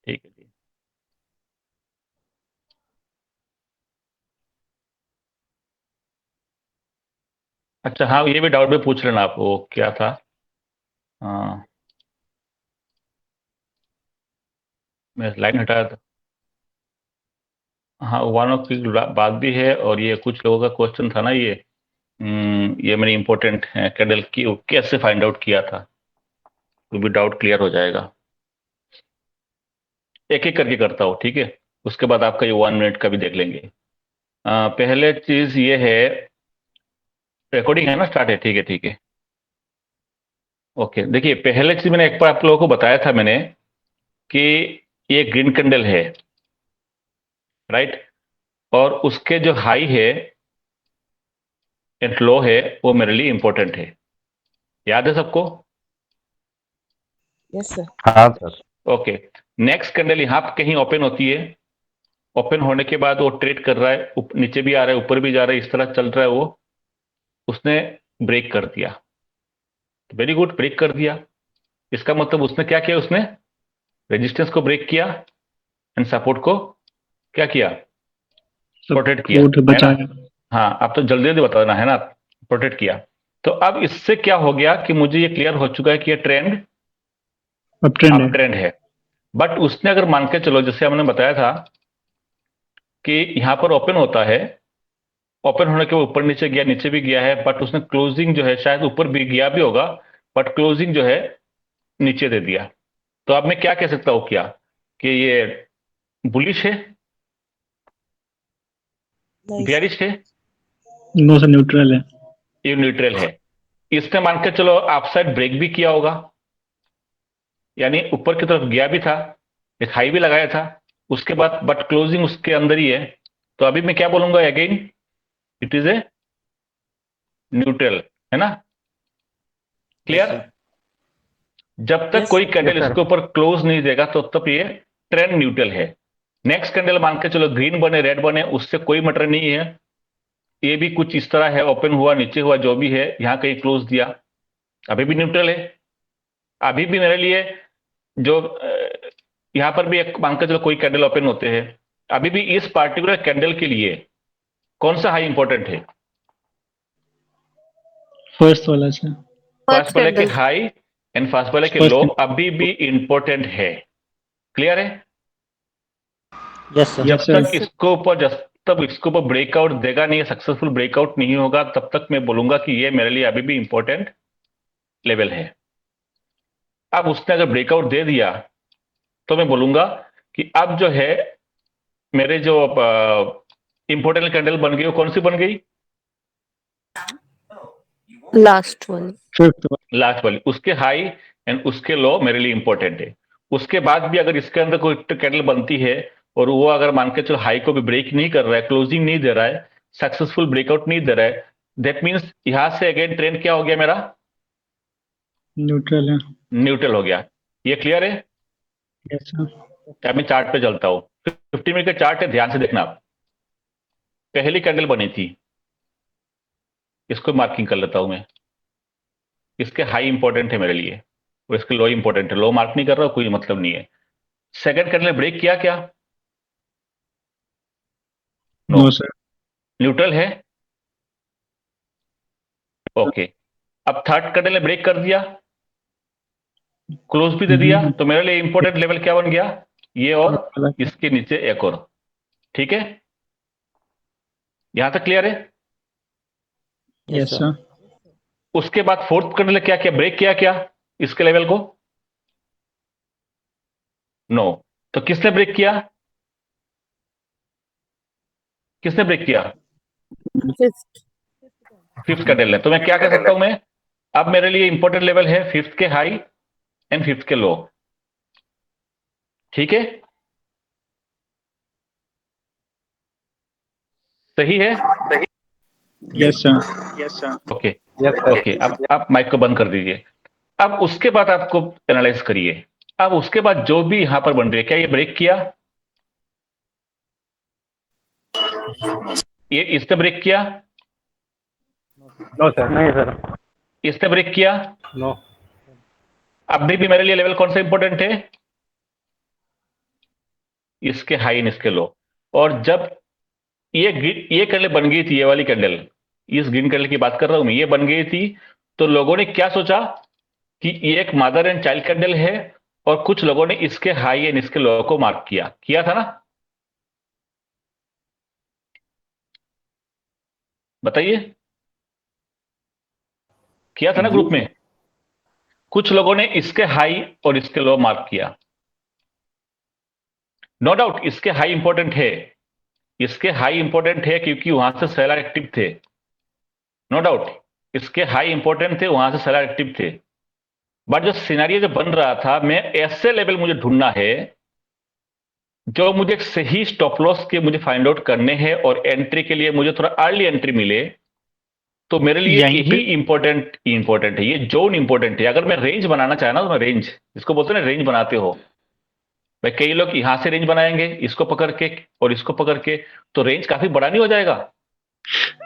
ठीक है जी। अच्छा हाँ, ये भी डाउट भी पूछ लेना आप, वो क्या था। हाँ, मैं लाइन हटाया था। हाँ, वन ऑफ की बात भी है, और ये कुछ लोगों का क्वेश्चन था ना ये। ये मेरी इंपॉर्टेंट है, कैंडल की वो कैसे फाइंड आउट किया था, तो भी डाउट क्लियर हो जाएगा। एक एक करके करता हूँ, ठीक है। उसके बाद आपका ये 1 मिनट का भी देख लेंगे। पहले चीज ये है, रिकॉर्डिंग है ना, स्टार्ट है, ठीक है ठीक है। ओके, देखिए पहले चीज मैंने एक बार आप लोगों को बताया था मैंने कि ये ग्रीन कैंडल है, राइट। और उसके जो हाई है एंड लो है, वो मेरे लिए इंपॉर्टेंट है। याद है सबको? Yes sir. हाँ सर। ओके। नेक्स्ट कैंडल यहाँ पे कहीं ओपन होती है। ओपन होने के बाद वो ट्रेड कर रहा है, नीचे भी आ रहा है, ऊपर भी जा रहा है, इस तरह चल रहा है वो। उसने ब्रेक कर दिया, वेरी गुड, ब्रेक कर दिया। इसका मतलब उसने क्या किया, उसने रेजिस्टेंस को ब्रेक किया एंड सपोर्ट को क्या किया, प्रोटेक्ट किया, सपोर्ट है ना। बचाया। हाँ, आप तो जल्दी जल्दी बताना है ना, प्रोटेक्ट किया। तो अब इससे क्या हो गया कि मुझे ये क्लियर हो चुका है कि ये ट्रेंड अब ट्रेंड अप है। ट्रेंड है। बट उसने अगर मान के चलो, जैसे हमने बताया था कि यहां पर ओपन होता है, ओपन होने के ऊपर नीचे गया, नीचे भी गया है, बट उसने क्लोजिंग जो है शायद ऊपर भी गया भी होगा, बट क्लोजिंग जो है नीचे दे दिया। तो अब मैं क्या कह सकता हूं, क्या कि ये बुलिश है, नहीं सर। बियरिश है, नो सर, न्यूट्रल है। ये न्यूट्रल है। इसने मान के चलो अपसाइड ब्रेक भी किया होगा, यानी ऊपर की तरफ गया भी था, एक हाई भी लगाया था, उसके बाद बट क्लोजिंग उसके अंदर ही है। तो अभी मैं क्या बोलूंगा again, it is a neutral, है ना। Yes clear? सर। जब तक यस कोई सर। Yes candle sir. इसके ऊपर क्लोज नहीं देगा तो तब ये ट्रेंड न्यूट्रल है। नेक्स्ट कैंडल मान के चलो ग्रीन बने, रेड बने, उससे कोई मैटर नहीं है। ये भी कुछ इस तरह है, ओपन हुआ, नीचे हुआ, जो भी है, यहां कहीं क्लोज दिया, अभी भी न्यूट्रल है। अभी भी मेरे लिए जो यहां पर भी एक मान के चलो कोई कैंडल ओपन होते हैं, अभी भी इस पार्टिकुलर कैंडल के लिए कौन सा हाई इंपॉर्टेंट है? फर्स्ट वाला सर। फर्स्ट फर्स्ट वाले के कैंडल। हाई एंड फर्स्ट वाले के लो फर्स्ट। अभी भी इंपॉर्टेंट है। क्लियर है? Yes sir. यस जब सर। तक इसको ऊपर जब तक इसको ऊपर ब्रेकआउट देगा नहीं, सक्सेसफुल ब्रेकआउट नहीं होगा, तब तक मैं बोलूंगा कि ये मेरे लिए अभी भी इंपॉर्टेंट लेवल है। अब उसने अगर ब्रेकआउट दे दिया तो मैं बोलूंगा कि अब जो है मेरे जो इंपॉर्टेंट कैंडल बन गई, वो कौन सी बन गई? लास्ट वाली। फिफ्थ वाला। लास्ट वाली, उसके हाई एंड उसके लो मेरे लिए इंपॉर्टेंट है। उसके बाद भी अगर इसके अंदर कोई कैंडल बनती है और वो अगर मान के चलो हाई को भी ब्रेक नहीं कर रहा है, क्लोजिंग नहीं दे रहा है, सक्सेसफुल ब्रेकआउट नहीं दे रहा है, दैट मीन्स यहां से अगेन ट्रेंड क्या हो गया मेरा? न्यूट्रल है। न्यूट्रल हो गया। ये क्लियर है? Yes sir. अब मैं चार्ट पे चलता हूँ। 50 मिनट का चार्ट है, ध्यान से देखना आप। पहली कैंडल बनी थी, इसको मार्किंग कर लेता हूं मैं। इसके हाई इंपॉर्टेंट है मेरे लिए, और इसके लो इंपॉर्टेंट है। लो मार्क नहीं कर रहा, कोई मतलब नहीं है। सेकंड कैंडल ब्रेक किया क्या? नो। No sir. न्यूट्रल है। ओके। अब थर्ड कैंडल ने ब्रेक कर दिया, क्लोज भी दे दिया, तो मेरे लिए इंपॉर्टेंट लेवल क्या बन गया? ये और वाला। इसके नीचे एक और। ठीक है, यहां तक क्लियर है? Yes yes sir. सर। उसके बाद फोर्थ कैंडल ने क्या किया, ब्रेक किया क्या इसके लेवल को? नो। तो किसने ब्रेक किया? किसने ब्रेक किया? फिफ्थ। फिफ्थ कैंडल ने। तो मैं क्या कह सकता हूं मैं, अब मेरे लिए इंपॉर्टेंट लेवल है फिफ्थ के हाई एंड फिफ्थ के लो। ठीक है, सही है? Yes sir. Yes sir. Okay. Yes sir. Okay, अब आप माइक को बंद कर दीजिए। अब उसके बाद आपको एनालाइज करिए। अब उसके बाद जो भी यहां पर बन रही है, क्या ये ब्रेक किया? ये इसने ब्रेक किया? No sir. नहीं सर। इसने ब्रेक किया? नो। अभी भी मेरे लिए लेवल कौन सा इंपॉर्टेंट है? इसके हाई एंड इसके लो। और जब ये कैंडल बन गई थी, ये वाली कैंडल, इस ग्रीन कैंडल की बात कर रहा हूं मैं, ये बन गई थी, तो लोगों ने क्या सोचा कि ये एक मदर एंड चाइल्ड कैंडल है, और कुछ लोगों ने इसके हाई एंड इसके लो को मार्क किया था ना? बताइए, किया था ना ग्रुप में? कुछ लोगों ने इसके हाई और इसके लो मार्क किया। नो डाउट इसके हाई इंपॉर्टेंट है, इसके हाई इंपॉर्टेंट है क्योंकि वहां से सेलर एक्टिव थे। नो डाउट इसके हाई इंपॉर्टेंट थे, वहां से सेलर एक्टिव थे। बट जो सिनेरियो जो बन रहा था, मैं ऐसे लेवल मुझे ढूंढना है जो मुझे एक सही स्टॉप लॉस के मुझे फाइंड आउट करने हैं, और एंट्री के लिए मुझे थोड़ा अर्ली एंट्री मिले। तो मेरे लिए यहीं यही पे इंपॉर्टेंट है, ये जोन इंपॉर्टेंट है। अगर मैं रेंज बनाना चाहे ना, तो मैं रेंज, जिसको बोलते हैं ना रेंज बनाते हो भाई, कई लोग यहां से रेंज बनाएंगे इसको पकड़ के और इसको पकड़ के, तो रेंज काफी बड़ा नहीं हो जाएगा?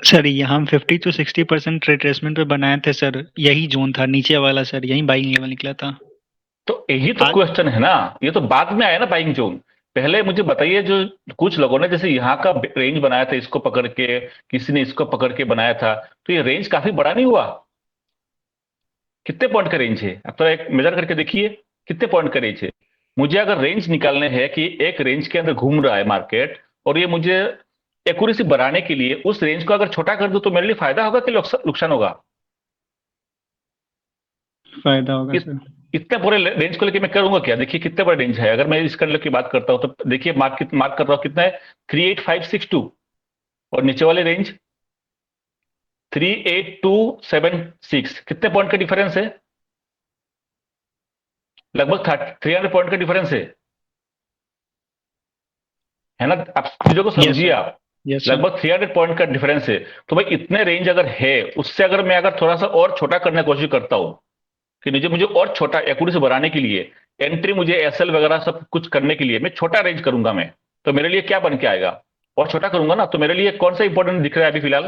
सर यहाँ हम 50 to 60% रिट्रेसमेंट पे बनाए थे सर, यही जोन था नीचे वाला सर, यही बाइंग लेवल निकला था। तो यही तो आज क्वेश्चन है ना, ये तो बाद में आया ना बाइंग जोन। पहले मुझे बताइए, जो कुछ लोगों ने जैसे यहाँ का रेंज बनाया था इसको पकड़ के, किसी ने इसको पकड़ के बनाया था, तो ये रेंज काफी बड़ा नहीं हुआ? कितने पॉइंट का रेंज है? आप तो एक मेजर करके देखिए, कितने पॉइंट का रेंज है? मुझे अगर रेंज निकालने हैं कि एक रेंज के अंदर घूम रहा है मार्केट, और ये मुझे एक्यूरेसी बढ़ाने के लिए उस रेंज को अगर छोटा कर दूं, तो मेरे लिए फायदा होगा कि नुकसान होगा? फायदा होगा इत, सर। इतने बड़े रेंज को लेकर मैं करूंगा क्या? देखिए कितने बड़े रेंज है। अगर मैं इस कैंडल की बात करता हूं, तो देखिए मार्क कर रहा हूं, कितना है? 38562। और नीचे वाले रेंज 38276। कितने पॉइंट का डिफरेंस है? लगभग 300 पॉइंट का डिफरेंस है ना? आप चीजों को यस समझिए सर, आप, यस सर। लगभग 300 पॉइंट का डिफरेंस है। तो भाई इतने रेंज अगर है, उससे अगर मैं अगर थोड़ा सा और छोटा करने की कोशिश करता हूं कि मुझे मुझे और छोटा एक्यूरेसी बढ़ाने के लिए, एंट्री मुझे एसएल वगैरह सब कुछ करने के लिए मैं छोटा रेंज करूंगा मैं, तो मेरे लिए क्या बन के आएगा? और छोटा करूंगा ना, तो मेरे लिए कौन सा इंपॉर्टेंट दिख रहा है अभी फिलहाल?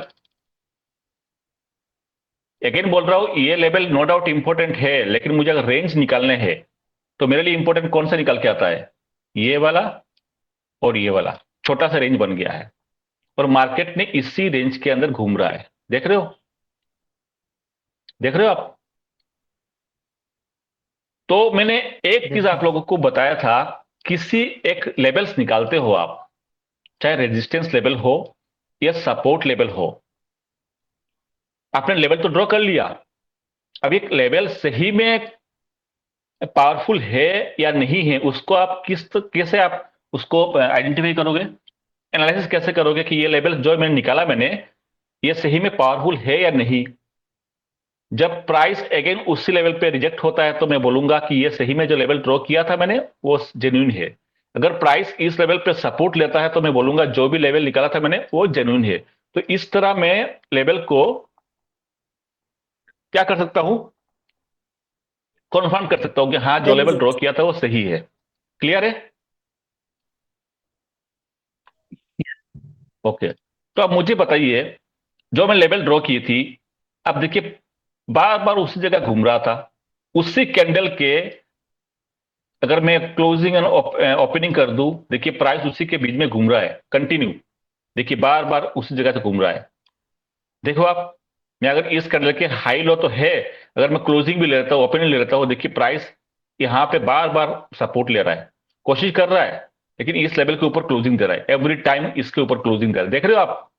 अगेन बोल रहा हूं, ये लेवल नो डाउट इंपॉर्टेंट है, लेकिन मुझे अगर रेंज निकालने हैं, तो मेरे लिए इंपॉर्टेंट कौन सा निकल के आता है? ये वाला और ये वाला छोटा सा रेंज बन गया है, और मार्केट ने इसी रेंज के अंदर घूम रहा है। देख रहे हो? देख रहे हो आप? तो मैंने एक चीज आप लोगों को बताया था, किसी एक लेवल्स निकालते हो आप, चाहे रेजिस्टेंस लेवल हो या सपोर्ट लेवल हो, आपने लेवल तो ड्रॉ कर लिया। अब एक लेवल सही में पावरफुल है या नहीं है, उसको आप कैसे आप उसको आइडेंटिफाई करोगे, एनालिसिस कैसे करोगे कि ये लेवल जो मैंने निकाला ये सही में पावरफुल है या नहीं? जब प्राइस अगेन उसी लेवल पे रिजेक्ट होता है, तो मैं बोलूंगा कि ये सही में जो लेवल ड्रॉ किया था मैंने, वो जेन्युइन है। अगर प्राइस इस लेवल पे सपोर्ट लेता है, तो मैं बोलूंगा जो भी लेवल निकाला था मैंने, वो जेन्युइन है। तो इस तरह मैं लेवल को क्या कर सकता हूं, कन्फर्म कर सकता हूं कि हाँ, जो वेरी लेवल ड्रॉ गुड। किया था वो सही है। क्लियर है? ओके। तो अब मुझे बताइए, जो मैं लेवल ड्रॉ की थी, अब देखिए बार बार उसी जगह घूम रहा था, उसी कैंडल के, अगर मैं क्लोजिंग एंड ओपनिंग कर दूं, देखिए प्राइस उसी के बीच में घूम रहा है कंटिन्यू। देखिए बार बार उसी जगह से घूम रहा है। देखो आप, मैं अगर इस कैंडल के हाई लो तो है, अगर मैं क्लोजिंग भी ले लेता हूं, ओपनिंग ले लेता हूं, देखिए प्राइस यहां पे बार बार सपोर्ट ले रहा है, कोशिश कर रहा है, लेकिन इस लेवल के ऊपर क्लोजिंग दे रहा है, एवरी टाइम इसके ऊपर क्लोजिंग दे रहा है। देख रहे हो आप?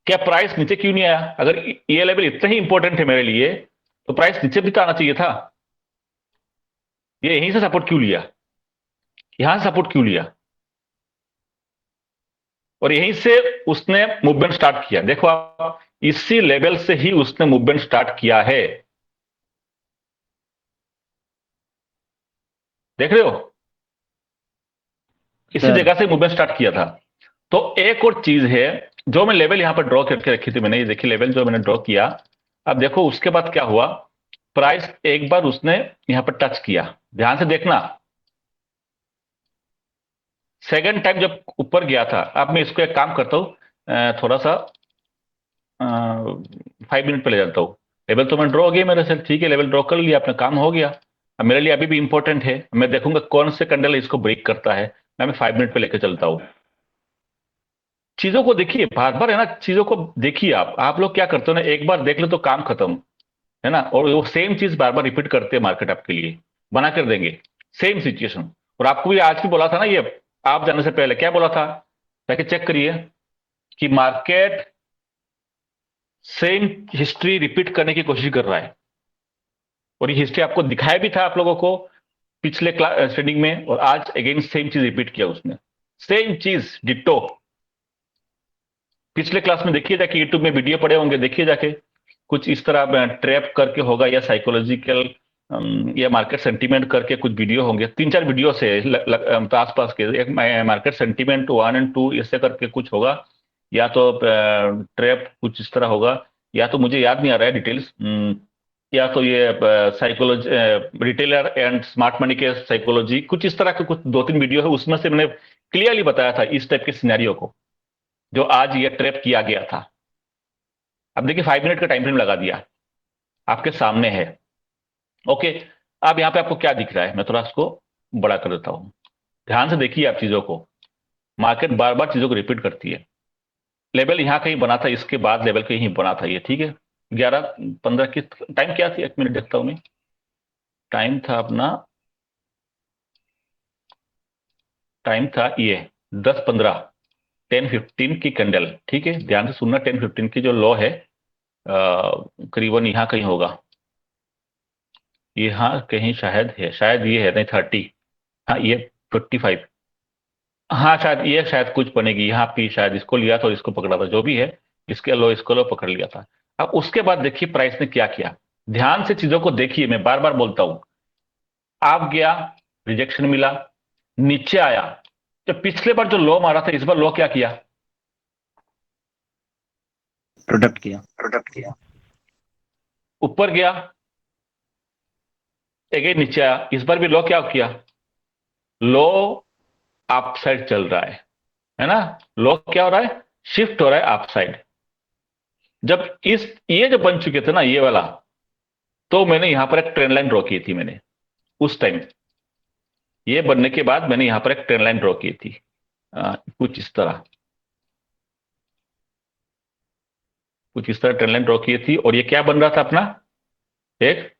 क्या प्राइस नीचे क्यों नहीं आया? अगर ये लेवल इतना ही इंपॉर्टेंट है मेरे लिए, तो प्राइस नीचे भी तो आना चाहिए था। ये यहीं से सपोर्ट क्यों लिया? यहां से सपोर्ट क्यों लिया? और यहीं से उसने मूवमेंट स्टार्ट किया। देखो आप, इसी लेवल से ही उसने मूवमेंट स्टार्ट किया है। देख रहे हो? इसी सर जगह से मूवमेंट स्टार्ट किया था। तो एक और चीज है, जो मैं लेवल यहां पर ड्रॉ करके रखी थी मैंने, ये देखिए लेवल जो मैंने ड्रॉ किया। अब देखो उसके बाद क्या हुआ, प्राइस एक बार उसने यहां पर टच किया, ध्यान से देखना। सेकंड टाइम जब ऊपर गया था, अब मैं इसको एक काम करता हूं, थोड़ा सा 5 मिनट पे ले जाता हूं। लेवल तो मैं ड्रॉ हो गया मेरे से, ठीक है, लेवल ड्रॉ कर लिया, अपना काम हो गया। अब मेरे लिए अभी भी इंपॉर्टेंट है, मैं देखूंगा कौन से कैंडल इसको ब्रेक करता है, मैं 5 मिनट पे लेकर चलता हूं। चीजों को देखिए बार बार, है ना, चीजों को देखिए। आप लोग क्या करते हो ना, एक बार देख लो तो काम खत्म, है ना, और वो सेम चीज बार बार रिपीट करते हैं, मार्केट आपके लिए बना कर देंगे सेम सिचुएशन। और आपको भी आज भी बोला था ना, ये आप जाने से पहले क्या बोला था, जाके चेक करिए कि मार्केट सेम हिस्ट्री रिपीट करने की कोशिश कर रहा है। और ये हिस्ट्री आपको दिखाया भी था आप लोगों को पिछले क्लास ट्रेडिंग में, और आज अगेन सेम चीज रिपीट किया उसने, सेम चीज डिट्टो। पिछले क्लास में देखिए जाके, यूट्यूब में वीडियो पड़े होंगे, देखिए जाके, कुछ इस तरह ट्रैप करके होगा, या साइकोलॉजिकल या मार्केट सेंटीमेंट करके कुछ वीडियो होंगे, 3-4 वीडियो से तो आसपास के, एक मार्केट सेंटीमेंट 1 और 2 ऐसे करके कुछ होगा, या तो ट्रैप कुछ इस तरह होगा, या तो मुझे याद नहीं आ रहा है डिटेल्स, या तो ये psychology, retailer and smart money के साइकोलॉजी, कुछ इस तरह के कुछ 2-3 वीडियो है, उसमें से मैंने क्लियरली बताया था इस टाइप के सिनेरियो को, जो आज ये ट्रैप किया गया था। अब देखिए 5 मिनट का टाइम फ्रेम लगा दिया, आपके सामने है। ओके, अब यहां पे आपको क्या दिख रहा है, मैं थोड़ा इसको बड़ा कर देता हूं, ध्यान से देखिए आप चीजों को। मार्केट बार बार चीजों को रिपीट करती है। लेवल यहां कहीं बना था, इसके बाद लेवल कहीं बना था ये, ठीक है। 11:15 की टाइम क्या थी, 1 मिनट देखता हूं मैं। टाइम था अपना, टाइम था ये 10:15, 10:15 की कैंडल, ठीक है, ध्यान से सुनना। 10:15 की जो लो है करीबन यहां कहीं होगा, यहां कहीं शायद है, शायद ये है, नहीं 30, हाँ ये 55, हाँ शायद ये, शायद कुछ बनेगी यहाँ पे, शायद इसको लिया था और इसको पकड़ा था, जो भी है, इसको लो पकड़ लिया था। अब उसके बाद देखिए प्राइस ने क्या किया, ध्यान से चीजों को देखिए, मैं बार बार बोलता हूं। आप गया, रिजेक्शन मिला, नीचे आया, तो पिछले बार जो लो मारा था, इस बार लो क्या किया, प्रोडक्ट किया। ऊपर गया, अगेन नीचे आया, इस बार भी लो क्या किया, लो अप साइड चल रहा है ना, लो क्या हो रहा है, शिफ्ट हो रहा है अप साइड। जब ये जो बन चुके थे ना ये वाला, तो मैंने यहां पर एक ट्रेंड लाइन ड्रॉ की थी मैंने उस टाइम, ये बनने के बाद मैंने यहां पर एक ट्रेंड लाइन ड्रॉ की थी, कुछ इस तरह, ट्रेंड लाइन ड्रॉ की थी। और ये क्या बन रहा था अपना, एक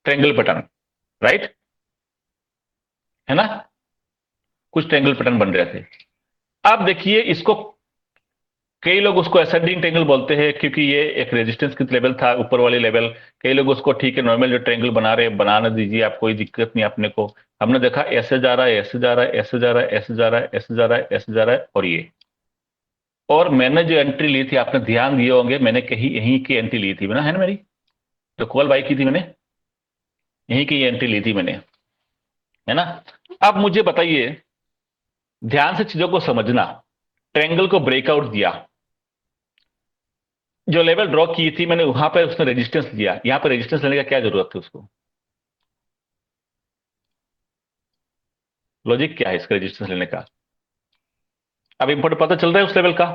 ट्रायंगल पैटर्न, राइट, है ना, कुछ ट्रायंगल पैटर्न बन रहे थे। अब देखिए इसको, कई लोग उसको असेंडिंग ट्रायंगल बोलते हैं, क्योंकि ये एक रेजिस्टेंस की लेवल था, ऊपर वाली लेवल। कई लोग उसको ठीक है नॉर्मल जो ट्रायंगल बना रहे, बनाने दीजिए, आप कोई दिक्कत नहीं अपने को। हमने देखा ऐसे जा रहा है, ऐसे जा रहा है, ऐसे जा रहा है, ऐसे जा रहा है, ऐसे जा रहा है, ऐसे जा रहा है, और ये, और मैंने जो एंट्री ली थी, आपने ध्यान दिए होंगे, मैंने कहीं यहीं की एंट्री ली थी मैंने, है ना, मेरी जो कॉल बाई की थी मैंने, यहीं की एंट्री ली थी मैंने, है ना। अब मुझे बताइए, ध्यान से चीजों को समझना, ट्रायंगल को ब्रेकआउट दिया, जो लेवल ड्रॉ की थी मैंने, वहां पर उसने रेजिस्टेंस दिया, यहां पर रेजिस्टेंस लेने का क्या जरूरत है उसको, लॉजिक क्या है इसका रेजिस्टेंस लेने का, अब इंपॉर्टेंट पता चल रहा है उस लेवल का।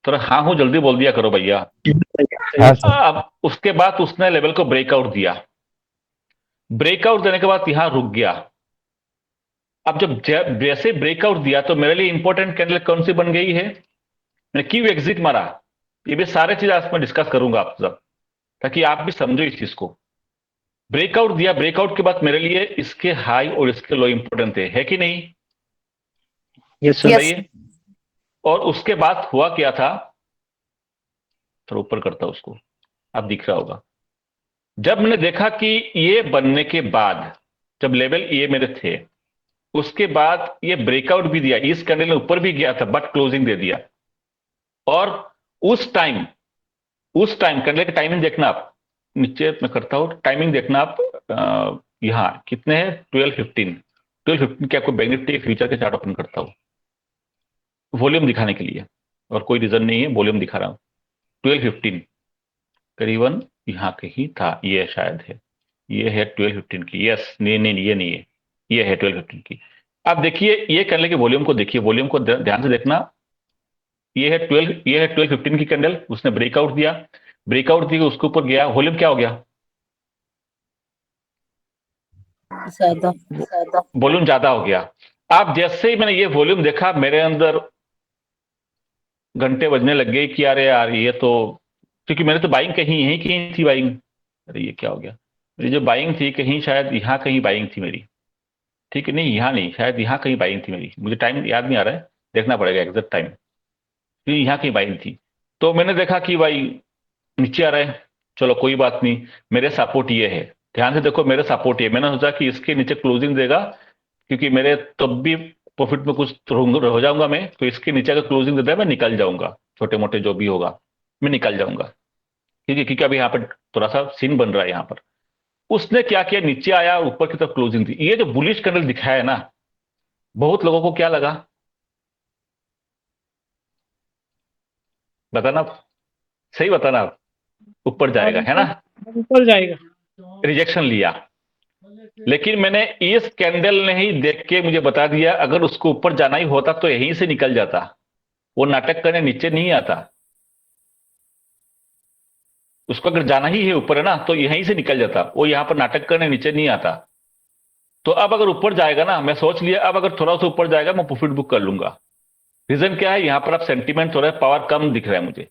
तो हाँ हूं जल्दी बोल दिया करो भैया। अब उसके बाद उसने लेवल को ब्रेकआउट दिया, ब्रेकआउट देने के बाद यहां रुक गया। अब जब जैसे ब्रेकआउट दिया, तो मेरे लिए इंपॉर्टेंट कैंडल कौन सी बन गई है, मैंने क्यों एग्जिट मारा, ये भी सारे चीज आज मैं डिस्कस करूंगा आप सब, ताकि आप भी समझो इस चीज को। ब्रेकआउट दिया, ब्रेकआउट के बाद मेरे लिए इसके हाई और इसके लो इंपॉर्टेंट थे, है कि नहीं, यस सर। सही है। और उसके बाद हुआ क्या था, थोड़ा ऊपर करता उसको, अब दिख रहा होगा। जब मैंने देखा कि ये बनने के बाद, जब लेवल ये मेरे थे, उसके बाद ये ब्रेकआउट भी दिया, इस कैंडल में ऊपर भी गया था, बट क्लोजिंग दे दिया। और उस टाइम कैंडल की टाइमिंग देखना आप, नीचे मैं करता हूं, टाइमिंग देखना आप, यहां कितने हैं, 12:15 के आपको बैंक निफ्टी फ्यूचर के चार्ट ओपन करता हूं वॉल्यूम दिखाने के लिए, और कोई रीजन नहीं है, वॉल्यूम दिखा रहा हूं। 12:15 करीबन यहां कहीं था, ये शायद है, ये है 12:15 की, यस, नहीं ये नहीं है, ये है 12:15 की। अब देखिए ये कैंडल के वॉल्यूम को देखिए, वॉल्यूम को ध्यान से देखना, ये है 1215 की कैंडल, उसने ब्रेकआउट दिया, ब्रेकआउट दिया, उसके ऊपर गया, वॉल्यूम क्या हो गया? ज्यादा। वॉल्यूम ज्यादा हो गया। अब जैसे ही मैंने ये वॉल्यूम देखा, मेरे अंदर घंटे बजने लग गए कि अरे यार ये तो, क्योंकि मैंने तो बाइंग कहीं यहीं कहीं थी बाइंग, अरे ये क्या हो गया, मेरी जो बाइंग थी कहीं शायद यहाँ कहीं बाइंग थी मेरी, ठीक है, नहीं यहाँ नहीं, शायद यहाँ कहीं बाइंग थी मेरी, मुझे टाइम याद नहीं आ रहा है, देखना पड़ेगा एग्जैक्ट टाइम, क्योंकि यहाँ कहीं बाइंग थी। तो मैंने देखा कि भाई नीचे आ रहा है, चलो कोई बात नहीं, मेरे सपोर्ट ये है, ध्यान से देखो, मेरे सपोर्ट ये, मैंने सोचा कि इसके नीचे क्लोजिंग देगा, क्योंकि मेरे तब भी प्रॉफिट में कुछ तो हो जाऊंगा मैं, तो इसके नीचे अगर क्लोजिंग देता है मैं निकल जाऊंगा, छोटे मोटे जो भी होगा मैं निकल जाऊंगा, ठीक है, क्योंकि अभी यहाँ पर थोड़ा सा सीन बन रहा है यहाँ पर। उसने क्या किया, नीचे आया, ऊपर की तरफ क्लोजिंग दी, ये जो बुलिश कैंडल दिखाया है ना, बहुत लोगों को क्या लगा, बताना, सही बताना आप, ऊपर जाएगा है ना, ऊपर जाएगा। रिजेक्शन लिया, लेकिन मैंने इस कैंडल ने ही देख के मुझे बता दिया, अगर उसको ऊपर जाना ही होता तो यहीं से निकल जाता, वो नाटक करने नीचे नहीं आता, उसको अगर जाना ही है ऊपर है ना, तो यहीं से निकल जाता, वो यहां पर नाटक करने नीचे नहीं आता। तो अब अगर ऊपर जाएगा ना, मैं सोच लिया अब अगर थोड़ा सा ऊपर जाएगा मैं प्रॉफिट बुक कर लूंगा। रीजन क्या है, यहां पर अब सेंटीमेंट थोड़ा पावर कम दिख रहा है मुझे,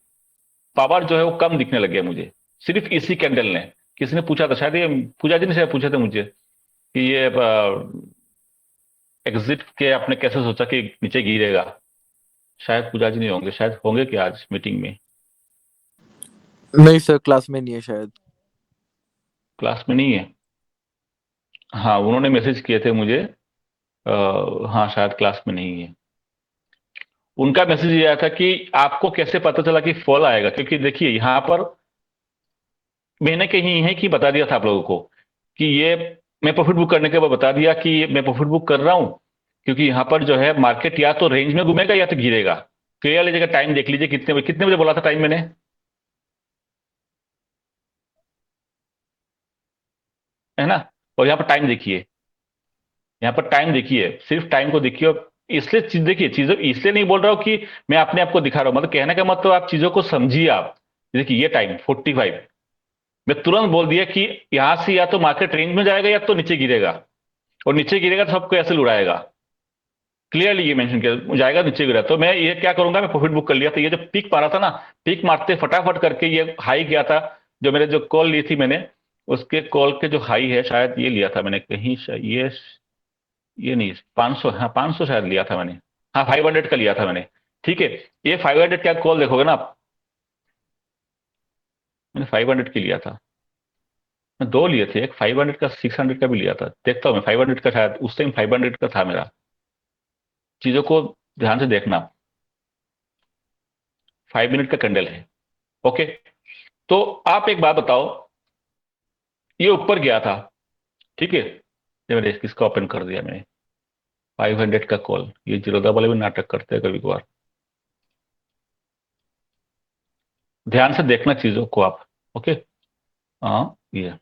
पावर जो है वो कम दिखने लग गया मुझे, सिर्फ इसी कैंडल ने। किसी ने पूछा था, शायद ये पूजा जी ने शायद पूछे थे मुझे कि ये एग्जिट के आपने कैसे सोचा कि नीचे गिरेगा, शायद पूजा जी नहीं होंगे, शायद होंगे क्या आज मीटिंग में, नहीं सर, क्लास में नहीं है शायद। क्लास में नहीं है, हाँ उन्होंने मैसेज किए थे मुझे, हाँ शायद क्लास में नहीं है। उनका मैसेज ये आया था कि आपको कैसे पता चला कि फॉल आएगा, क्योंकि देखिए यहां पर मैंने कहीं है कि बता दिया था आप लोगों को कि ये, मैं प्रॉफिट बुक करने के बाद बता दिया कि मैं प्रॉफिट बुक कर रहा हूं, क्योंकि यहां पर जो है मार्केट या तो रेंज में घूमेगा या तो गिरेगा। क्लियर लीजिएगा, टाइम देख लीजिए, कितने बजे बोला था टाइम मैंने, है ना, और यहाँ पर टाइम देखिए, यहाँ पर टाइम देखिए, सिर्फ टाइम को देखिए, और इसलिए चीज देखिए, चीजों इसलिए नहीं बोल रहा हूं कि मैं अपने आप को दिखा रहा हूं, मतलब कहने का मतलब आप चीजों को समझिए आप। देखिए ये टाइम 45, मैं तुरंत बोल दिया कि यहां से या तो मार्केट रेंज में जाएगा या तो नीचे गिरेगा, और नीचे गिरेगा तो सबको ऐसे उड़ाएगा, क्लियरली ये मेंशन किया जाएगा, नीचे गिरा तो मैं ये क्या करूंगा, मैं प्रॉफिट बुक कर लिया था। ये जो पीक मारा था ना, पीक मारते फटाफट करके ये हाई गया था, जो मेरे जो कॉल ली थी मैंने, उसके कॉल के जो हाई है शायद ये लिया था मैंने कहीं, ये नहीं 500, हाँ 500 शायद लिया था मैंने, हाँ 500 का लिया था मैंने, ठीक है। ये 500 का कॉल देखोगे ना आप, मैंने 500 की लिया था, मैं दो लिए थे, एक 500 का 600 का भी लिया था, देखता हूँ मैं 500 का, शायद उस टाइम 500 का था मेरा। चीजों को ध्यान से देखना, 5 मिनट का कैंडल है, ओके। तो आप एक बात बताओ, ये ऊपर गया था, ठीक है, ये मैंने किसका ओपन कर दिया मैंने, 500 का कॉल, ये जीरोधा वाले भी नाटक करते हैं कभी कभार, ध्यान से देखना चीजों को आप, ओके। हाँ ये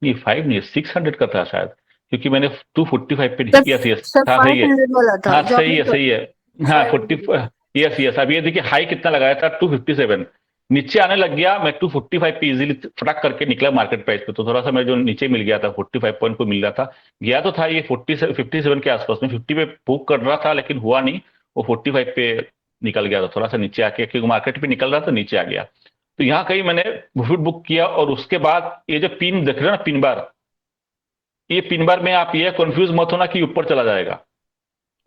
5 नहीं 600 का था शायद, क्योंकि मैंने 245 पे, यस यस, सर हाँ सही है, 500 वाला था हाँ जो सही है आपने सही है, हाँ 40, यस यस। अब ये देखिए हाई कितना लगाया था, 257, नीचे आने लग गया, मैं 245 पे इजीली फटाक करके निकला मार्केट प्राइस पे, तो थोड़ा सा मैं जो नीचे मिल गया था 45 पॉइंट को मिल रहा था, गया तो था ये 57 के आसपास में, 50 पे बुक कर रहा था लेकिन हुआ नहीं, वो 45 पे निकल गया था, थोड़ा सा नीचे आके, क्योंकि मार्केट पे निकल रहा था नीचे आ गया, तो यहाँ कहीं मैंने प्रॉफिट बुक किया। और उसके बाद ये जो पिन देख रहे हो ना, पिन बार, ये पिन बार में आप ये कंफ्यूज मत होना कि ऊपर चला जाएगा,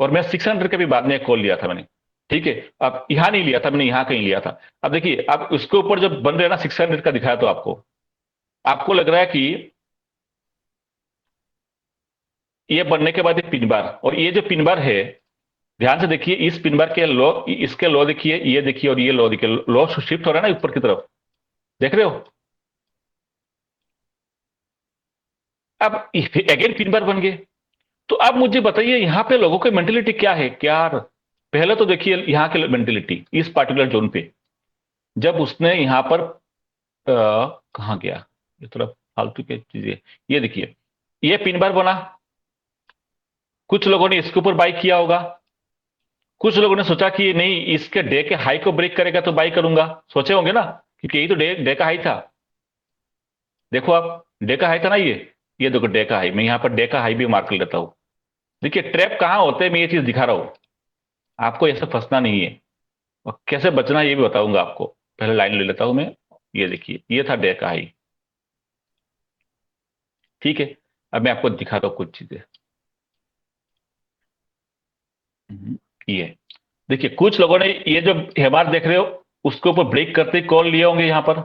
और मैं 600 का भी बाद में कॉल लिया था मैंने, ठीक है। अब यहां नहीं लिया था मैंने, यहां कहीं लिया था। अब देखिए अब उसके ऊपर जब बन रहे ना 600 का दिखाया, तो आपको आपको लग रहा है कि ये बनने के बाद ये पिन बार, और ये जो पिन बार है, ध्यान से देखिए, इस पिन बार के लो, इसके लो देखिए, ये देखिए, और ये लो देखिए, लो शिफ्ट हो रहा है ना ऊपर की तरफ, देख रहे हो। अब अगेन पिन बार बन गए, तो अब मुझे बताइए यहाँ पे लोगों की मेंटेलिटी क्या है, क्या पहले तो देखिए यहाँ की मेंटेलिटी इस पार्टिकुलर जोन पे, जब उसने यहाँ पर कहाँ गया, ये थोड़ा फालतू की चीजें, ये देखिए ये पिन बार बना, कुछ लोगों ने इसके ऊपर बाई किया होगा, कुछ लोगों ने सोचा कि नहीं, इसके डे के हाई को ब्रेक करेगा तो बाई करूंगा, सोचे होंगे ना, क्योंकि यही तो डे का हाई था। देखो आप, डे का हाई था ना ये देखो डे का हाई, मैं यहां पर डे का हाई भी मार्क कर लेता हूं। देखिए ट्रैप कहां होते हैं, मैं ये चीज दिखा रहा हूं, आपको ऐसे फंसना नहीं है, और कैसे बचना है ये भी बताऊंगा आपको। पहले लाइन ले लेता हूं मैं। ये देखिए, ये था डे का हाई, ठीक है। अब मैं आपको दिखाता हूं कुछ चीजें। ये देखिए, कुछ लोगों ने ये जो हेमार देख रहे हो, उसके ऊपर ब्रेक करते ही कॉल लिए होंगे यहां पर,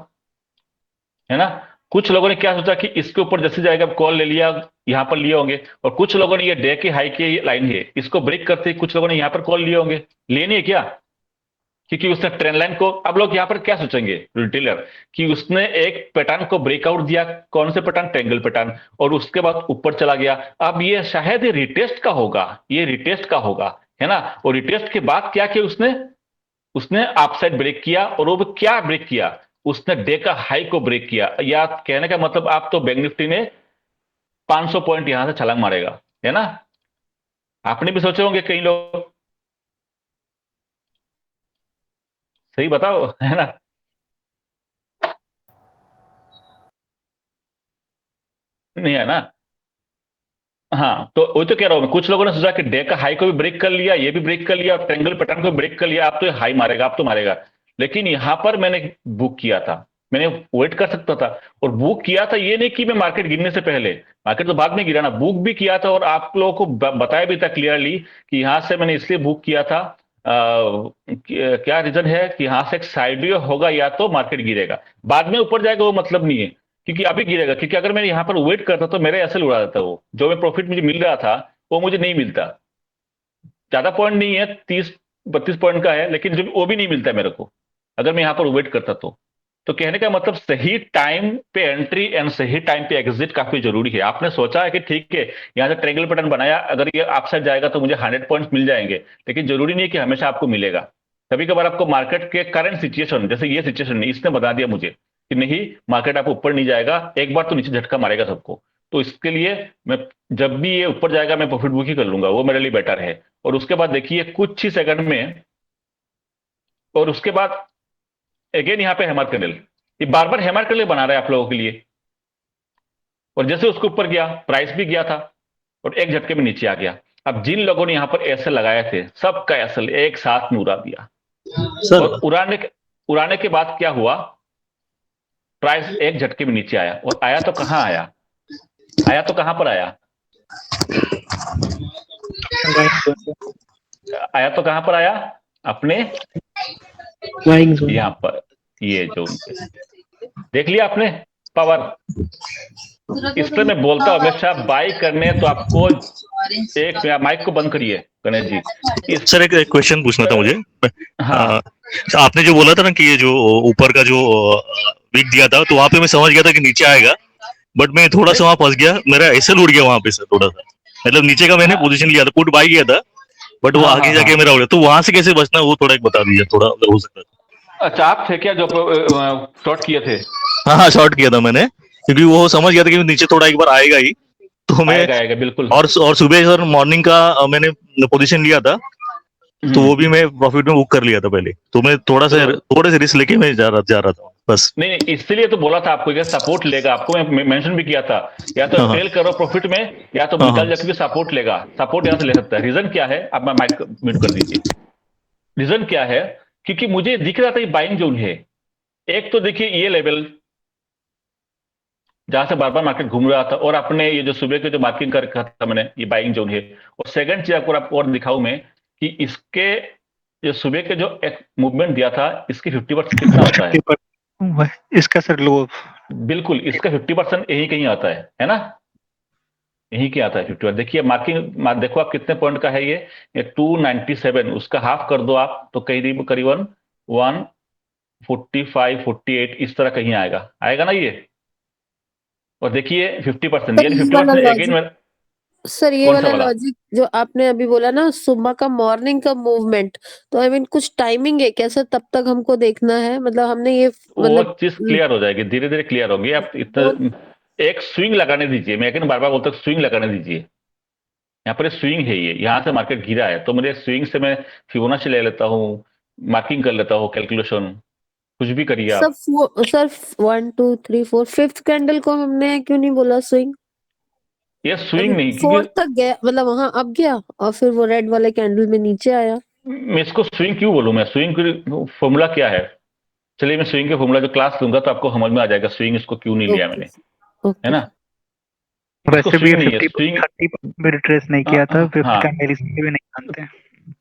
है ना। कुछ लोगों ने क्या सोचा कि इसके ऊपर जैसे जाएगा कॉल ले लिया, यहां पर लिए होंगे। और कुछ लोगों ने ये डे के हाई की लाइन है, इसको ब्रेक करते ही कुछ लोगों ने यहां पर कॉल लिए होंगे। लेनी है क्या, क्योंकि उसने ट्रेंड लाइन को, अब लोग यहां पर क्या सोचेंगे रिटेलर, कि उसने एक पैटर्न को ब्रेकआउट दिया, कौन से पैटर्न, ट्रायंगल पैटर्न, और उसके बाद ऊपर चला गया। अब ये शायद रिटेस्ट का होगा, ये रिटेस्ट का होगा, है ना। और रिटेस्ट के बाद क्या किया उसने, उसने अपसाइड ब्रेक किया, और वो क्या ब्रेक किया, उसने डे का हाई को ब्रेक किया। या कहने का मतलब आप तो बैंक निफ्टी ने 500 पॉइंट यहां से छलांग मारेगा, है ना। आपने भी सोचे होंगे कई लोग, सही बताओ, है ना। नहीं है ना। हाँ, तो वही तो कह रहा हूं मैं, कुछ लोगों ने सोचा कि डे का हाई को भी ब्रेक कर लिया, ये भी ब्रेक कर लिया, और ट्रायंगल पैटर्न को ब्रेक कर लिया, आप तो हाई मारेगा, आप तो मारेगा। लेकिन यहां पर मैंने बुक किया था, मैंने वेट कर सकता था, और बुक किया था, ये नहीं कि मैं मार्केट गिरने से पहले, मार्केट तो बाद में गिरा ना, बुक भी किया था। और आप लोगों को बताया भी था क्लियरली कि यहां से मैंने इसलिए बुक किया था, क्या रीजन है कि यहां से एक साइड होगा, या तो मार्केट गिरेगा, बाद में ऊपर जाएगा वो मतलब नहीं है, क्योंकि अभी गिरेगा। क्योंकि अगर मैं यहां पर वेट करता तो मेरे एसएल उड़ा देता, वो जो मैं प्रॉफिट मुझे मिल रहा था वो मुझे नहीं मिलता। ज्यादा पॉइंट नहीं है, 30-32 पॉइंट का है, लेकिन जो वो भी नहीं मिलता मेरे को अगर मैं यहां पर वेट करता तो कहने का मतलब सही टाइम पे एंट्री एंड सही टाइम पे एग्जिट काफी जरूरी है। आपने सोचा है कि ठीक है, यहां से ट्रायंगल पैटर्न बनाया, अगर ये अपसाइड जाएगा तो मुझे 100 पॉइंट्स मिल जाएंगे, लेकिन जरूरी नहीं है कि हमेशा आपको मिलेगा। कभी कभार आपको मार्केट के करंट सिचुएशन, जैसे ये सिचुएशन नहीं, इसने बता दिया मुझे कि नहीं, मार्केट आपको ऊपर नहीं जाएगा, एक बार तो नीचे झटका मारेगा सबको। तो इसके लिए मैं, जब भी ये ऊपर जाएगा मैं प्रॉफिट बुक ही कर लूंगा, वो मेरे लिए बेटर है। और उसके बाद देखिए कुछ ही सेकंड में, और उसके बाद अगेन यहाँ पे हैमर कैंडल, ये बार बार हैमर कैंडल बना रहा है आप लोगों के लिए। और जैसे उसके ऊपर गया, प्राइस भी गया था, और एक झटके में नीचे आ गया। अब जिन लोगों ने यहां पर एसएल लगाए थे, सबका एसएल एक साथ में उड़ा दिया। सर और उड़ाने के बाद क्या हुआ, प्राइस एक झटके में नीचे आया, और आया तो कहां आया, आया तो कहां पर आया, आया तो कहां पर आया, अपने बाइंग जोन यहां पर, ये जो देख लिया आपने पावर। इसलिए मैं बोलता हूं हमेशा, बाई करने तो आपको एक, माइक को बंद करिए गणेश जी। इस सर एक क्वेश्चन पूछना था मुझे। हाँ, आपने जो बोला था ना कि ये जो ऊपर का जो वीक दिया था, तो वहां पे मैं समझ गया था कि नीचे आएगा, बट मैं थोड़ा सा वहां फंस गया, मेरा एसएल उड़ गया वहां पे सर थोड़ा सा। मतलब नीचे का मैंने हाँ, पोजीशन लिया था, पुट बाई किया था, बट वो हाँ, आगे हाँ, जाके हाँ। मेरा उड़ गया। तो वहां से कैसे बचना है वो थोड़ा एक बता दीजिए, थोड़ा अगर हो सकता है। अच्छा, आप थे क्या जो शॉर्ट किए थे? हाँ हाँ, शॉर्ट किया था मैंने, क्योंकि वो समझ गया था कि नीचे थोड़ा एक बार आएगा ही। तो मैं, आएगा आएगा बिल्कुल। और सुबह सर मॉर्निंग का मैंने पोजीशन लिया था, तो वो भी मैं प्रॉफिट में बुक कर लिया था पहले। तो मैं तो थोड़े से रिस्क लेके मैं जा रहा था बस। नहीं नहीं, इसलिए तो बोला था आपको कि सपोर्ट लेगा, आपको मैं मेंशन भी किया था, या तो हाँ हाँ ट्रेल करो प्रॉफिट में, या तो हाँ निकल हाँ। जाके भी सपोर्ट लेगा, सपोर्ट यहां से ले सकता है। रीजन क्या है, अब मैं माइक म्यूट कर दीजिए। रीजन क्या है, क्योंकि मुझे दिख रहा था ये बाइंग जोन है। एक तो देखिए ये लेवल जहां से बार बार मार्केट घूम रहा था, और अपने ये जो सुबह के जो मार्किंग कर रखा था मैंने, ये बाइंग जोन है। और सेकंड चीज आपको और दिखाऊं मैं, कि इसके जो सुबह के जो एक मूवमेंट दिया था, इसकी 50% कितना होता है? 50%, इसका सर लो। बिल्कुल, इसका 50% यही कहीं आता है ना, यही क्या आता है 50। देखिए मार्किंग देखो आप कितने पॉइंट का है ये 297, उसका हाफ कर दो आप तो करीब करीबन 145-48 इस तरह कहीं आएगा, आएगा ना ये। और देखिए 50%, सर यानी ये वाला 50% अगेन लॉजिक, में। सर ये कौन सा वाला वाला? लॉजिक जो आपने अभी बोला ना, सुबह का मॉर्निंग का मूवमेंट, तो आई मीन कुछ टाइमिंग है क्या सर, तब तक हमको देखना है? मतलब हमने ये वो मतलब चीज क्लियर हो जाएगी, धीरे धीरे क्लियर होगी। आप वो इतना एक स्विंग लगाने दीजिए, मैं बार बार बोलता हूँ स्विंग लगाने दीजिए। यहाँ पर स्विंग है, ये यहाँ से मार्केट गिरा है, तो मेरे स्विंग से मैं फिबोनाची ले लेता हूँ, मार्किंग कर लेता हूँ, कैलकुलेशन कुछ भी करिए सर आप। सर 1 2 3 4 फिफ्थ कैंडल को हमने क्यों नहीं बोला स्विंग? ये अभी स्विंग नहीं, फोर्थ क्योंकि तक गया, मतलब वहां अब गया और फिर वो रेड वाले कैंडल में नीचे आया। मैं इसको स्विंग क्यों बोलूं, मैं स्विंग की फॉर्मूला क्या है? चलिए मैं स्विंग के फॉर्मूला जो क्लास दूंगा तो आपको समझ में आ जाएगा स्विंग इसको क्यों नहीं लिया ओके मैंने, है ओके। ना? इसको वैसे भी ये स्विंग नहीं है, 50 स्विंग 30 भी रिट्रेस नहीं किया था, फिफ्थ हाँ। कैंडल इसलिए भी नहीं मानते।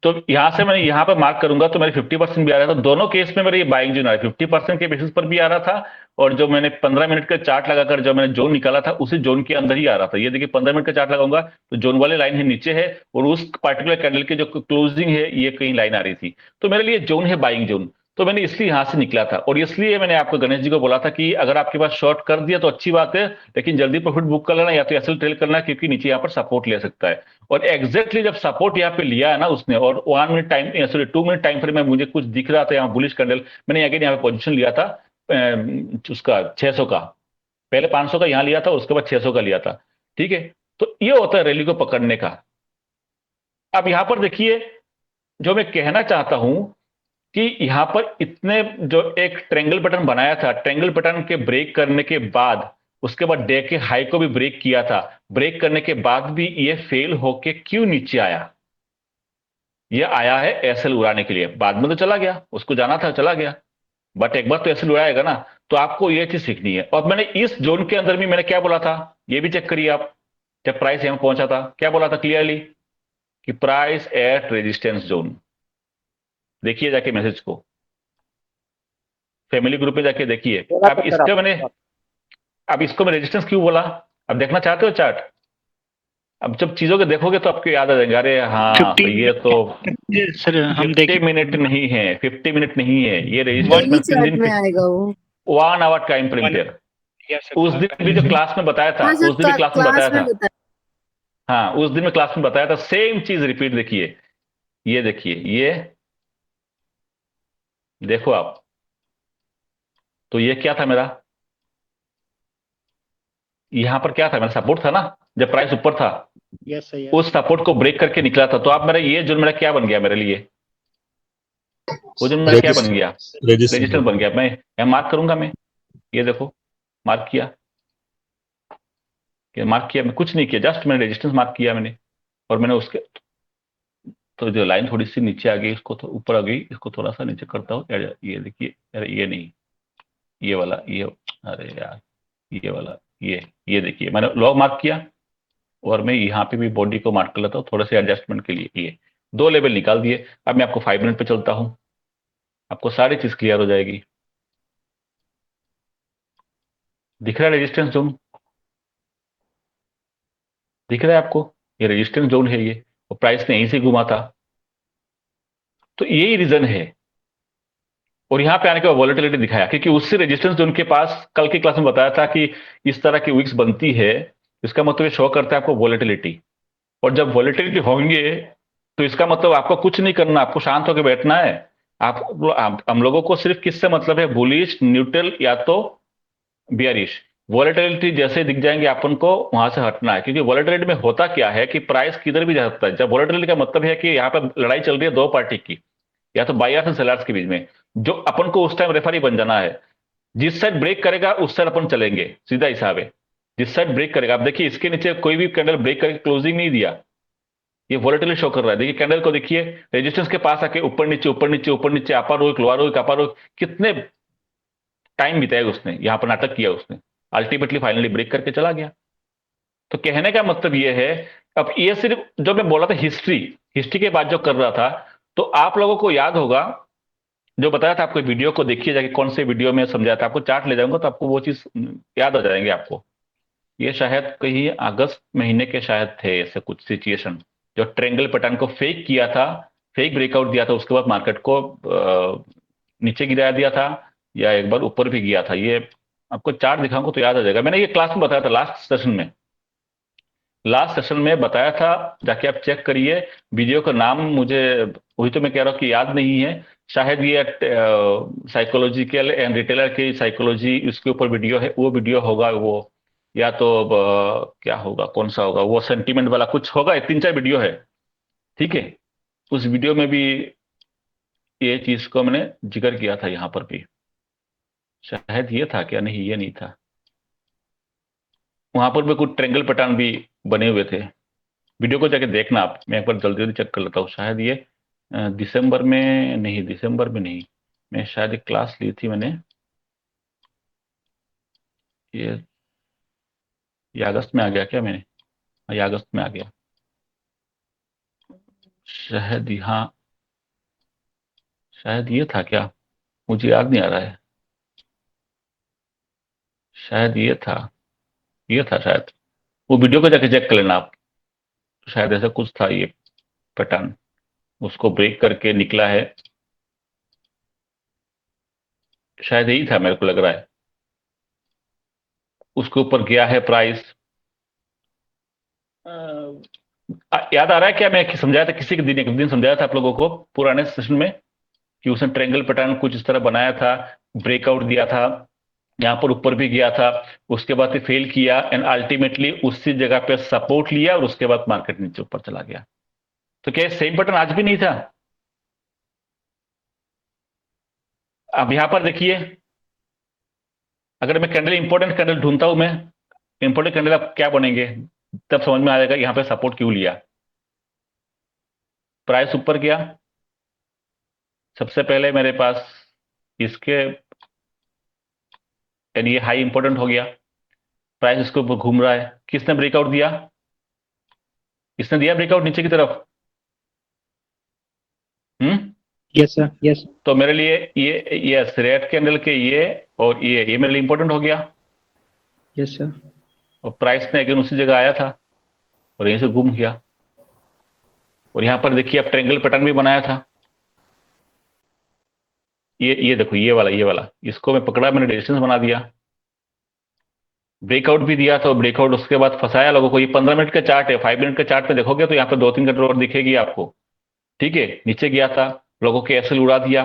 तो यहां से मैंने यहाँ पर मार्क करूंगा तो मेरे 50% भी आ रहा था, दोनों केस में मेरे ये बाइंग जोन आ रहा है, 50% के बेसिस पर भी आ रहा था, और जो मैंने 15 मिनट का चार्ट लगाकर जो मैंने जोन निकाला था उसी जोन के अंदर ही आ रहा था। ये देखिए 15 मिनट का चार्ट लगाऊंगा तो जोन वाली लाइन है नीचे है, और उस पर्टिकुलर कैंडल की जो क्लोजिंग है ये कहीं लाइन आ रही थी, तो मेरे लिए जोन है बाइंग जोन। तो मैंने इसलिए यहां से निकला था, और इसलिए मैंने आपको गणेश जी को बोला था कि अगर आपके पास शॉर्ट कर दिया तो अच्छी बात है, लेकिन जल्दी प्रॉफिट बुक कर लेना या तो एसएल ट्रेल करना, क्योंकि नीचे यहाँ पर सपोर्ट ले सकता है। और एग्जैक्टली जब सपोर्ट यहाँ पे लिया है ना उसने, और 1 minute time sorry 2 minute time frame में मुझे कुछ दिख रहा था यहाँ बुलिश कैंडल, मैंने अगेन यहाँ पे पोजीशन लिया था उसका 600 का, पहले 500 का यहाँ लिया था, उसके बाद 600 का लिया था। ठीक है, तो ये होता है रैली को पकड़ने का। अब यहां पर देखिए, जो मैं कहना चाहता हूं कि यहां पर इतने जो एक ट्रेंगल पैटर्न बनाया था, ट्रेंगल पैटर्न के ब्रेक करने के बाद उसके बाद डे के हाई को भी ब्रेक किया था, ब्रेक करने के बाद भी ये फेल होके क्यों नीचे आया? ये आया है एसएल उड़ाने के लिए, बाद में तो चला गया, उसको जाना था चला गया, बट एक बार तो एसएल उड़ाएगा ना। तो आपको ये चीज सीखनी है। और मैंने इस जोन के अंदर भी मैंने क्या बोला था, ये भी चेक करिए आप, जब प्राइस यहां पहुंचा था क्या बोला था क्लियरली, कि प्राइस एट रेजिस्टेंस जोन। देखिए जाके मैसेज को, फैमिली ग्रुप में जाके देखिए। अब इसका मैंने, अब इसको मैं रेजिस्टेंस क्यों बोला, अब देखना चाहते हो चार्ट? अब जब चीजों को देखोगे तो आपको याद आ जाएगा, अरे हाँ 15 ये तो सर हम 50 देखें मिनट नहीं है, 50 मिनट नहीं है, ये रेजिस्टेंस डेली में 3 चार्ट दिन में आएगा वो। 1 आवर टाइम फ्रेम पे। उस दिन भी जो क्लास में बताया था, हाँ उस दिन भी सर क्लास में क्लास बताया में था, बताया। हाँ उस दिन में क्लास में बताया था, सेम चीज रिपीट देखिए। ये देखिए, ये देखो आप, तो ये क्या था मेरा, यहां पर क्या था मेरा सपोर्ट था ना, जब प्राइस ऊपर था, यस सर उस सपोर्ट को ब्रेक करके निकला था। तो आप मेरा ये जो मेरा क्या बन गया मेरे लिए, वो जो मेरा क्या बन गया, रेजिस्टेंस बन गया। मैं यहाँ मार्क करूंगा, मैं ये देखो मार्क किया, मार्क किया, मैं कुछ नहीं किया, जस्ट मैंने रेजिस्टेंस मार्क किया मैंने, और मैंने उसके, तो जो लाइन थोड़ी सी नीचे आ गई, इसको ऊपर आ गई, इसको थोड़ा सा नीचे करता हूँ। ये देखिए, अरे ये नहीं, ये वाला, ये, अरे यार ये वाला, ये देखिए मैंने लॉग मार्क किया, और मैं यहाँ पे भी बॉडी को मार्क कर लेता हूँ थोड़े से एडजस्टमेंट के लिए। ये 2 लेवल निकाल दिए। अब मैं आपको 5 मिनट पे चलता हूँ, आपको सारी चीज क्लियर हो जाएगी। दिख रहा है रेजिस्टेंस जोन, दिख रहा है आपको, ये रेजिस्टेंस जोन है ये, और प्राइस ने यहीं से घुमा था। तो यही रीजन है, और यहां पे आने के बाद वॉलेटिलिटी दिखाया, क्योंकि उससे रेजिस्टेंस जोन के पास कल की क्लास में बताया था कि इस तरह की विक्स बनती है, इसका मतलब ये शो करता है आपको वॉलेटिलिटी। और जब वॉलेटिलिटी होंगे तो इसका मतलब आपको कुछ नहीं करना, आपको शांत होकर बैठना है। हम लोगों को सिर्फ किससे मतलब है, बुलिश, न्यूट्रल या तो बियरिश। वॉलेटिलिटी जैसे दिख जाएंगे अपन को वहां से हटना है, क्योंकि वॉलेटिलिटी में होता क्या है कि प्राइस किधर भी जा सकता है। जब वॉलेटिलिटी का मतलब है कि यहाँ पर लड़ाई चल रही है दो पार्टी की, या तो बायर्स एंड सेलर्स के बीच में, जो अपन को उस टाइम रेफरी बन जाना है। जिस साइड ब्रेक करेगा उस साइड अपन चलेंगे, सीधा हिसाब है। जिस साइड ब्रेक करेगा, आप देखिए इसके नीचे कोई भी कैंडल ब्रेक करके क्लोजिंग नहीं दिया, ये वॉलेटिलिटी शो कर रहा है। देखिए कैंडल को देखिए, रेजिस्टेंस के पास आके ऊपर नीचे ऊपर नीचे ऊपर नीचे, अपर रोक लोअर रोक अपर रोक, कितने टाइम बिताया उसने, यहां पर नाटक किया उसने, अल्टीमेटली फाइनली ब्रेक करके चला गया। तो कहने का मतलब ये है, अब ये सिर्फ जो मैं बोला था हिस्ट्री, हिस्ट्री के बाद जो कर रहा था, तो आप लोगों को याद होगा जो बताया था आपको, वीडियो को देखिए जाके, कौन से वीडियो में समझाया था आपको, चार्ट ले जाऊंगा तो आपको वो चीज याद आ जाएंगे आपको। ये शायद कहीं अगस्त महीने के शायद थे ऐसे कुछ सिचुएशन, जो ट्रेंगल पैटर्न को फेक किया था, फेक ब्रेकआउट दिया था, उसके बाद मार्केट को नीचे गिरा दिया था, या एक बार ऊपर भी गया था। ये आपको चार्ट दिखाऊंगा तो याद आ जाएगा, मैंने ये क्लास में बताया था लास्ट सेशन में, लास्ट सेशन में बताया था, जाके आप चेक करिए। वीडियो का नाम मुझे, वही तो मैं कह रहा हूँ कि याद नहीं है, शायद ये साइकोलॉजिकल एंड रिटेलर की साइकोलॉजी, इसके ऊपर वीडियो है, वो वीडियो होगा वो, या तो क्या होगा, कौन सा होगा, वो सेंटीमेंट वाला कुछ होगा, 3-4 वीडियो है, ठीक है। उस वीडियो में भी ये चीज को मैंने जिक्र किया था, यहाँ पर भी शायद ये था क्या, नहीं ये नहीं था, वहां पर भी कुछ ट्रेंगल पैटर्न भी बने हुए थे। वीडियो को जाके देखना आप, मैं एक बार जल्दी जल्दी चेक कर लेता हूँ। शायद ये दिसंबर में नहीं, दिसंबर में नहीं, मैं शायद एक क्लास ली थी मैंने, ये ये अगस्त में आ गया क्या मैंने, हाँ, ये अगस्त में आ गया शायद, हाँ शायद ये था क्या, मुझे याद नहीं आ रहा है, शायद ये था, ये था शायद। वो वीडियो को जाके चेक कर लेना आप, शायद ऐसा कुछ था ये पैटर्न, उसको ब्रेक करके निकला है, शायद यही था मेरे को लग रहा है। उसके ऊपर गया है प्राइस, याद आ रहा है क्या, मैं समझाया था किसी के दिन, एक दिन समझाया था आप लोगों को पुराने सेशन में, कि उसने ट्रायंगल पैटर्न कुछ इस तरह बनाया था, ब्रेकआउट दिया था, यहाँ पर ऊपर भी गया था, उसके बाद फेल किया एंड अल्टीमेटली उसी जगह पे सपोर्ट लिया और उसके बाद मार्केट नीचे ऊपर चला गया। तो क्या सेम पैटर्न आज भी नहीं था? अब यहां पर देखिए, अगर मैं कैंडल, इंपॉर्टेंट कैंडल ढूंढता हूं मैं, इंपॉर्टेंट कैंडल आप क्या बनेंगे, तब समझ में आ जाएगा यहां पे सपोर्ट क्यों लिया। प्राइस ऊपर गया, सबसे पहले मेरे पास इसके, यानी ये हाई इंपॉर्टेंट हो गया, प्राइस इसके ऊपर घूम रहा है, किसने ब्रेकआउट दिया, इसने दिया ब्रेकआउट नीचे की तरफ। Yes sir, yes. तो मेरे लिए ये यस, रेड कैंडल के ये और ये मेरे लिए इंपॉर्टेंट हो गया, यस सर। और प्राइस ने अगेन उसी जगह आया था और यहीं से घूम गया। और यहां पर देखिए, अब ट्रायंगल पैटर्न भी बनाया था, ये देखो, ये वाला इसको मैं पकड़ा, मैंने रेजिस्टेंस बना दिया, ब्रेकआउट भी दिया था, ब्रेकआउट उसके बाद फंसाया लोगों को। ये 15 मिनट का चार्ट है, 5 मिनट का चार्ट पे देखोगे तो यहाँ पे 2-3 कैंडल और दिखेगी आपको, ठीक है। नीचे गया था, लोगों के एसएल उड़ा दिया,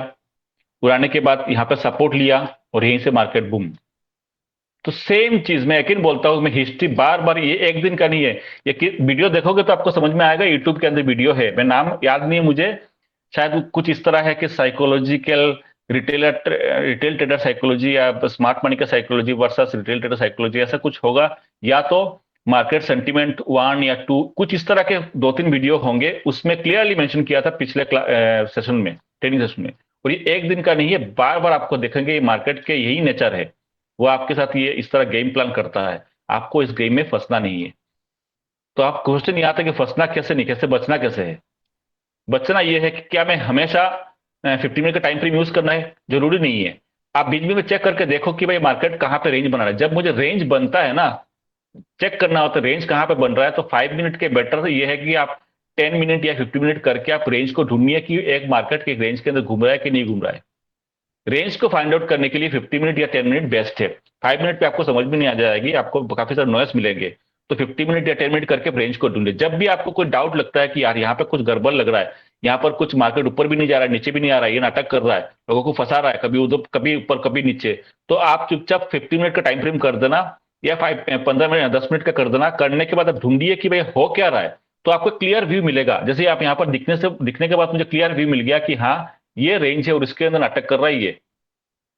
उड़ाने के बाद यहाँ पे सपोर्ट लिया और यहीं से मार्केट बूम। तो सेम चीज मैं यकीन बोलता हूं, मैं हिस्ट्री बार बार, ये एक दिन का नहीं है, ये वीडियो देखोगे तो आपको समझ में आएगा, यूट्यूब के अंदर वीडियो है, मैं नाम याद नहीं है मुझे, शायद कुछ इस तरह है कि साइकोलॉजिकल रिटेल ट्रेडर साइकोलॉजी या स्मार्ट मनी का psychology versus retail trader psychology, ऐसा कुछ होगा, या तो मार्केट सेंटीमेंट 1 या 2, कुछ इस तरह के 2-3 वीडियो होंगे, उसमें क्लियरली मेंशन किया था पिछले सेशन में, ट्रेनिंग सेशन में। और ये एक दिन का नहीं है, बार बार आपको देखेंगे, ये मार्केट के यही नेचर है, वो आपके साथ ये इस तरह गेम प्लान करता है, आपको इस गेम में फंसना नहीं है। तो आप क्वेश्चन ये आता है कि फंसना कैसे नहीं, कैसे बचना कैसे है। बचना ये है कि क्या मैं हमेशा 50 मिनट का टाइम फ्रेम यूज करना है, जरूरी नहीं है। आप बीच में चेक करके देखो कि भाई मार्केट कहां पे रेंज बना रहा है, जब मुझे रेंज बनता है ना, चेक करना होता है रेंज कहां पे बन रहा है, तो 5 मिनट के बेटर ये है कि आप 10 मिनट या 50 मिनट करके आप रेंज को ढूंढिए कि एक मार्केट के रेंज के अंदर घूम रहा है कि नहीं घूम रहा है। रेंज को फाइंड आउट करने के लिए 50 मिनट या 10 मिनट बेस्ट है, 5 मिनट पे आपको समझ में नहीं आ जाएगी, आपको काफी सारे नॉइस मिलेंगे। तो 50 मिनट या 10 मिनट करके रेंज को ढूंढे। जब भी आपको कोई डाउट लगता है कि यार यहाँ पे कुछ गड़बड़ लग रहा है, यहाँ पर कुछ मार्केट ऊपर भी नहीं जा रहा है, नीचे भी नहीं आ रहा है, ये नाटक कर रहा है, लोगों को फंसा रहा है, कभी उधर कभी ऊपर कभी नीचे, तो आप चुपचाप 50 मिनट का टाइम फ्रेम कर देना, या 15 मिनट या 10 मिनट का कर देना। करने के बाद आप ढूंढिए कि भाई हो क्या रहा है, तो आपको क्लियर व्यू मिलेगा। जैसे आप यहाँ पर दिखने के बाद मुझे क्लियर व्यू मिल गया कि हाँ ये रेंज है और इसके अंदर नाटक कर रहा है ये,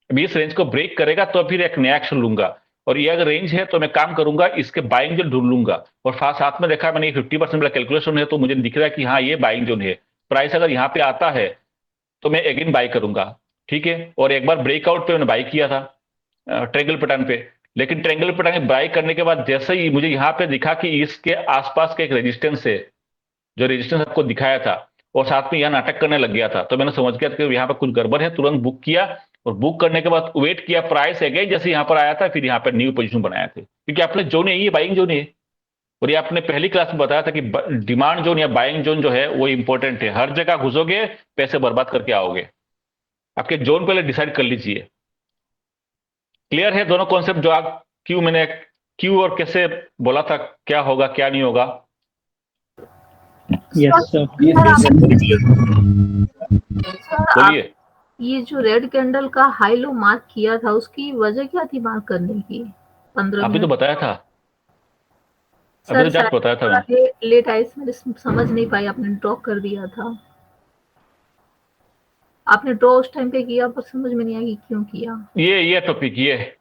अभी इस रेंज को ब्रेक करेगा तो फिर एक नया एक्शन लूंगा, और ये अगर रेंज है तो मैं काम करूंगा, इसके बाइंग जोन ढूंढ लूंगा। और साथ में देखा मैंने 50% वाला कैलकुलेशन है, तो मुझे दिख रहा है कि हाँ ये बाइंग जोन है, प्राइस अगर यहाँ पे आता है तो मैं अगेन बाई करूंगा, ठीक है। और एक बार ब्रेकआउट पे मैंने बाई किया था ट्रायंगल पैटर्न पे, लेकिन ट्रायंगल पैटर्न बाई करने के बाद जैसे ही मुझे यहाँ पे दिखा कि इसके आसपास का एक रेजिस्टेंस है, जो रेजिस्टेंस आपको दिखाया था, और साथ में यहाँ नाटक करने लग गया था, तो मैंने समझ गया कि यहाँ पे कुछ गड़बड़ है, तुरंत बुक किया, और बुक करने के बाद वेट किया, प्राइस अगेन जैसे यहाँ पर आया था, फिर यहाँ पर न्यू पोजीशन बनाया थे, क्योंकि आपने जोन है ये बाइंग जोन है। और ये आपने पहली क्लास में बताया था कि डिमांड जोन या बाइंग जोन जो है वो इंपॉर्टेंट है, हर जगह घुसोगे पैसे बर्बाद करके आओगे, आपके जोन पहले डिसाइड कर लीजिए। क्लियर है दोनों कॉन्सेप्ट, जो आप मैंने क्यों और कैसे बोला था, क्या होगा क्या नहीं होगा। Yes sir. बोलिए। ये जो रेड कैंडल का हाई लो मार्क किया था, उसकी वजह क्या थी मार्क करने की? 15 अभी तो मिनट बताया था, अभी तो सर जस्ट बताया था मैं। लेट आई मैंने समझ नहीं पाई, आपने ड्रॉ कर दिया था। आपने ड्रॉ उस टाइम पे किया पर समझ में नहीं आई कि क्यों किया। ये टॉपिक, ये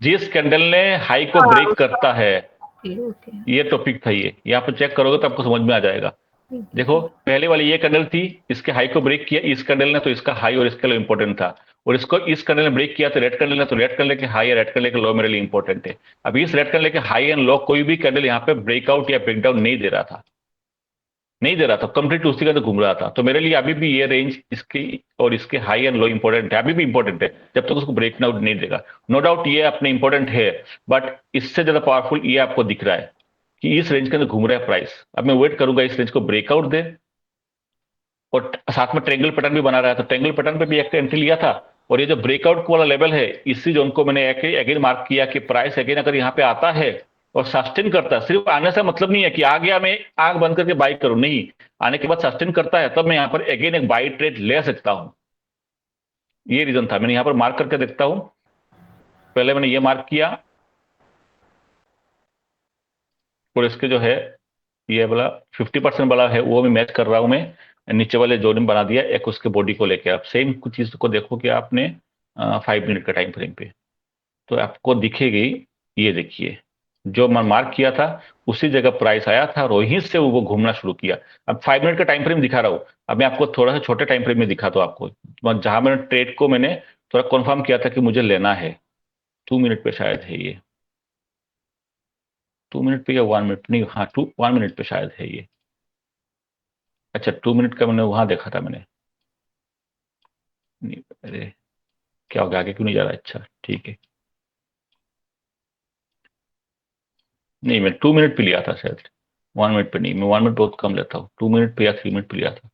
जिस कैंडल ने हाई को हाँ, ब्रेक उसका करता है, ओके ओके। ये टॉपिक था। ये यहाँ पर चेक करोगे तो आपको समझ में आ जाएगा। ठीक है देखो, सर। पहले वाली ये कैंडल थी, इसके हाई को ब्रेक किया इस कैंडल ने, तो इसका हाई और इसके लिए इंपॉर्टेंट था। और इसको इस कैंडल ने ब्रेक किया तो रेड कैंडल ने, तो रेड कैंडल के हाई या रेड कैंडल के लो मेरे लिए इंपॉर्टेंट है। अब इस रेड कैंडल के हाई एंड लो कोई भी कैंडल यहाँ पे ब्रेकआउट या ब्रेकडाउन नहीं दे रहा था, नहीं दे रहा था, कंप्लीट उसी का तो घूम रहा था। तो मेरे लिए अभी भी ये रेंज इसकी और इसके हाई एंड लो इंपॉर्टेंट है, अभी भी इंपॉर्टेंट है, जब तक उसको ब्रेक आउट नहीं देगा। नो डाउट ये अपने इंपॉर्टेंट है, बट इससे ज्यादा पावरफुल ये आपको दिख रहा है कि इस रेंज के अंदर घूम रहा है प्राइस। अब मैं वेट करूंगा इस रेंज को ब्रेकआउट दे, और साथ में ट्रेंगल पैटर्न भी बना रहा है, तो ट्रेंगल पैटर्न पे भी एक एंट्री लिया था। और ये जो ब्रेकआउट वाला लेवल है, इसी जोन को मैंने अगेन मार्क किया कि प्राइस अगेन अगर यहाँ पे आता है और सस्टेन करता है, सिर्फ आने से मतलब नहीं है कि आ गया मैं आंख बंद करके बाई करूं, नहीं, आने के बाद सस्टेन करता है तब मैं यहाँ पर अगेन एक बाई ट्रेड ले सकता हूं। ये रीजन था, मैंने यहाँ पर मार्क करके देखता हूं। पहले मैंने ये मार्क किया और इसके जो है ये वाला 50% वाला है वो भी मैच कर रहा हूं मैं, नीचे वाले जोन में बना दिया एक उसके बॉडी को लेकर। आप सेम कुछ चीज को देखो कि आपने 5 मिनट का टाइम फ्रेम पे, तो आपको दिखेगी। ये देखिए, जो मैं मार्क किया था उसी जगह प्राइस आया था और वहीं से वो घूमना शुरू किया। अब 5 मिनट का टाइम फ्रेम दिखा रहा हूं, अब मैं आपको थोड़ा सा छोटे टाइम फ्रेम में दिखा दो आपको, जहां मैंने ट्रेड को मैंने थोड़ा कंफर्म किया था कि मुझे लेना है। 2 मिनट पे शायद है ये, 2 मिनट पे या 1 मिनट, नहीं हाँ 1 मिनट पे शायद है ये। अच्छा, 2 मिनट का मैंने वहां देखा था मैंने, नहीं अरे क्या हो गया, आगे क्यों नहीं जा रहा? अच्छा ठीक है, नहीं मैं 2 मिनट पे लिया था शायद, 1 मिनट पे नहीं, मैं 1 मिनट बहुत कम लेता हूँ, 2 मिनट पे या 3 मिनट पे लिया था।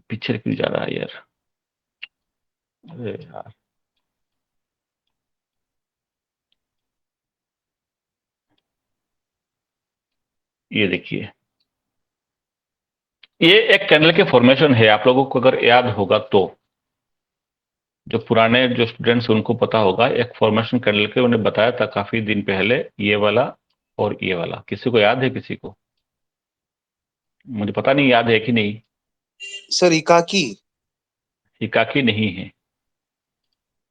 पीछे क्यों जा रहा है यार? अरे यार, ये देखिए, ये एक कैंडल के फॉर्मेशन है, आप लोगों को अगर याद होगा तो, जो पुराने जो स्टूडेंट्स उनको पता होगा, एक फॉर्मेशन कैंडल के उन्हें बताया था काफी दिन पहले, ये वाला और ये वाला। किसी को याद है? किसी को? मुझे पता नहीं याद है कि नहीं। सर इकाकी। हिकाकी नहीं है।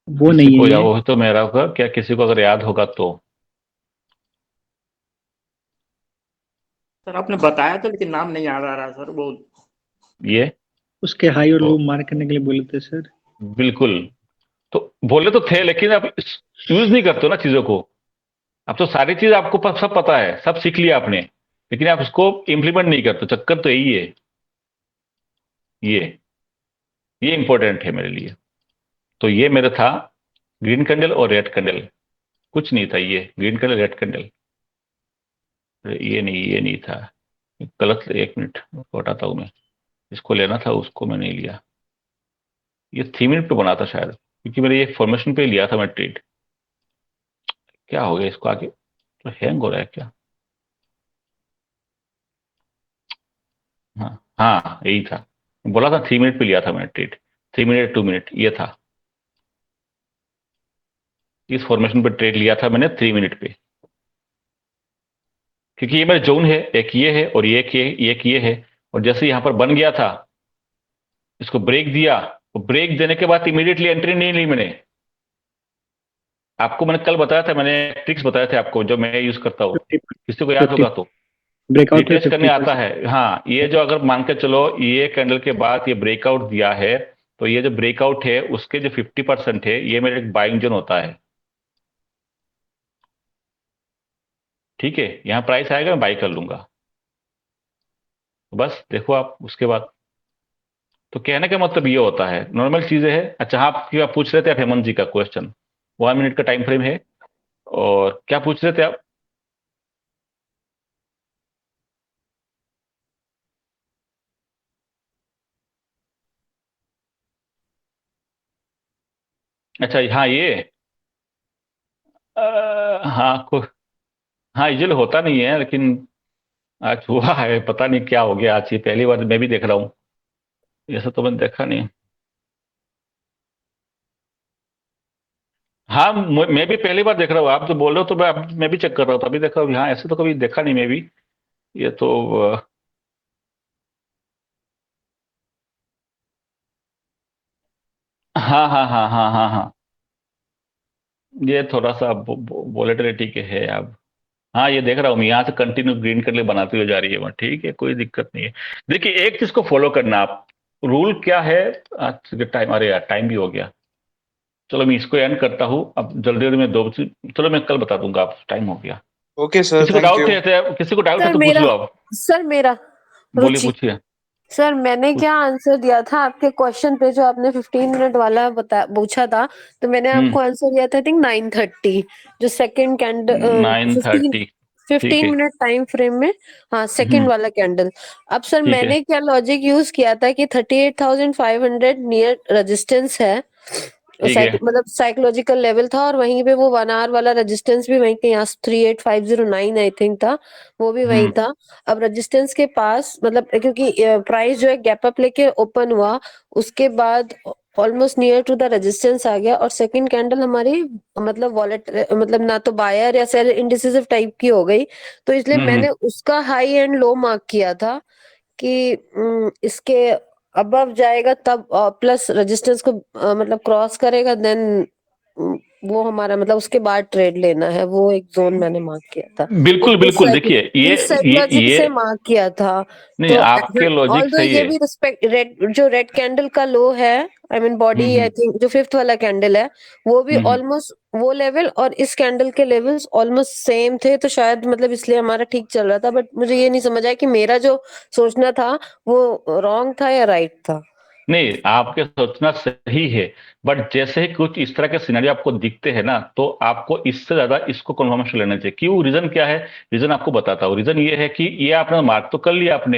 वो किसी नहीं को है या ये। वो तो मेरा होगा क्या, किसी को अगर याद होगा तो? सर आपने बताया तो लेकिन नाम नहीं याद आ रहा सर वो। ये उसके हाई और तो लो मार्क करने के लिए बोले थे सर। बिल्कुल, तो बोले तो थे लेकिन अब यूज नहीं करते हो ना चीजों को। अब तो सारी चीज आपको सब पता है, सब सीख लिया आपने, लेकिन आप उसको इंप्लीमेंट नहीं करते। चक्कर तो यही है। ये ये इंपॉर्टेंट है मेरे लिए। तो ये मेरा था ग्रीन कैंडल और रेड कैंडल, कुछ नहीं था। ये ग्रीन कैंडल रेड कैंडल, ये नहीं, ये नहीं था, गलत। 1 मिनट उसको हटाता हूं मैं, इसको लेना था उसको मैं नहीं लिया। ये 3 मिनट पे बना था शायद, क्योंकि मेरे ये फॉर्मेशन पे लिया था मैं ट्रेड। क्या हो गया इसको आगे, तो हैंग हो रहा है क्या? हाँ हाँ, यही था, बोला था 3 मिनट पे लिया था मैंने ट्रेड। 3 मिनट 2 मिनट ये था, इस फॉर्मेशन पे ट्रेड लिया था मैंने 3 मिनट पे, क्योंकि ये मेरा जोन है, एक ये है और ये एक ये है। और जैसे यहां पर बन गया था, इसको ब्रेक दिया, तो ब्रेक देने के बाद इमीडिएटली एंट्री नहीं ली मैंने। आपको मैंने कल बताया था, मैंने ट्रिक्स बताए थे आपको जो मैं यूज करता हूँ, 50 किसी को याद 50 होगा तो। ब्रेकआउट पे रिटेस्ट करने आता 50%। है, हाँ, ये जो अगर मान के चलो ये कैंडल के बाद ये ब्रेकआउट दिया है, तो ये जो ब्रेकआउट है उसके जो 50% है ये मेरे एक बाइंग जोन होता है। ठीक है, यहाँ प्राइस आएगा मैं बाई कर लूंगा, तो बस देखो आप उसके बाद। तो कहने का मतलब ये होता है, नॉर्मल चीजें है। अच्छा, आप पूछ रहे थे आप हेमंत जी का क्वेश्चन, 1 मिनट का टाइम फ्रेम है, और क्या पूछ रहे थे आप? अच्छा हाँ, ये हाँ हाँ, यूजुअली होता नहीं है, लेकिन आज हुआ है, पता नहीं क्या हो गया आज, ये पहली बार मैं भी देख रहा हूँ, ऐसा तो मैंने देखा नहीं। हाँ, मैं भी पहली बार देख रहा हूँ। आप जो बोल रहे हो तो मैं भी चेक कर रहा हूँ, तो अभी देख रहा हूँ। हाँ, ऐसे तो कभी देखा नहीं मैं भी। ये तो हाँ हाँ हाँ हाँ हाँ हाँ, ये थोड़ा सा वोलेटिलिटी के है अब। हाँ, ये देख रहा हूँ मैं, यहाँ से कंटिन्यू ग्रीन कलर बनाती हुई जा रही है वहाँ। ठीक है, कोई दिक्कत नहीं है। देखिए, एक चीज को फॉलो करना आप। रूल क्या है? आज टाइम, अरे यार टाइम भी हो गया। चलो मैं इसको एंड करता हूँ अब, जल्दी जल्दी में दो चलो मैं कल बता दूंगा, आप टाइम हो गया। ओके सर, किसी को थैंक डाउट यू। है तो किसी को डाउट है सर तो पूछ मेरा लो आप। सर मेरा बोलिए, रुचि पूछिए। सर, मैंने क्या पूछ आंसर दिया था आपके क्वेश्चन पे, जो आपने 15 मिनट वाला पूछा था? तो मैंने हम्म। आपको आंसर दिया था, आई थिंक 9:30, जो सेकंड कैंडल, 9:30। ठीक 15 है। मिनट टाइम फ्रेम में। हाँ, सेकंड हम्म। वाला कैंडल। अब सर ठीक है। मैंने क्या लॉजिक यूज किया था कि 38,500 नियर रेजिस्टेंस है, ठीक है। मतलब साइकोलॉजिकल लेवल था, और वहीं पे वो 1 आवर वाला रेजिस्टेंस भी वहीं कहीं 38,509 आई थिंक था, वो भी वहीं हम्म। था। अब रेजिस्टेंस के पास, मतलब क्योंकि प्राइस जो है गैप अप लेके ओपन हुआ, उसके बाद almost near to the resistance आ गया, और सेकंड कैंडल हमारी मतलब वॉलेट, मतलब ना तो बायर या सेलर इंडिसिसिव टाइप की हो गई, तो इसलिए मैंने उसका हाई एंड लो मार्क किया था कि इसके अबव जाएगा तब, प्लस रेजिस्टेंस को मतलब क्रॉस करेगा, देन वो हमारा मतलब उसके बाद ट्रेड लेना है, वो एक जोन मैंने मार्क किया था। बिल्कुल बिल्कुल, देखिए इस ये साइकोलॉजिक ये से मार्क किया था। नहीं, तो आपके लॉजिक ऑल्दो सही ये है। भी रिस्पेक्ट, रेड कैंडल का लो है, I mean body, I hmm. Think जो फिफ्थ वाला कैंडल है, वो भी हम्म। ऑलमोस्ट वो लेवल और इस कैंडल के लेवल्स ऑलमोस्ट सेम थे, तो शायद मतलब इसलिए हमारा ठीक चल रहा था। बट मुझे ये नहीं समझ आया कि मेरा जो सोचना था वो रॉन्ग था या राइट था। नहीं, आपके सोचना सही है। बट जैसे ही कुछ इस तरह के सिनेरियो आपको दिखते हैं ना, तो आपको इससे ज्यादा इसको कन्फर्मेशन लेना चाहिए। क्यों? रीजन क्या है? रीजन आपको बताता हूँ। रीजन ये है कि ये आपने मार्क तो कर लिया आपने,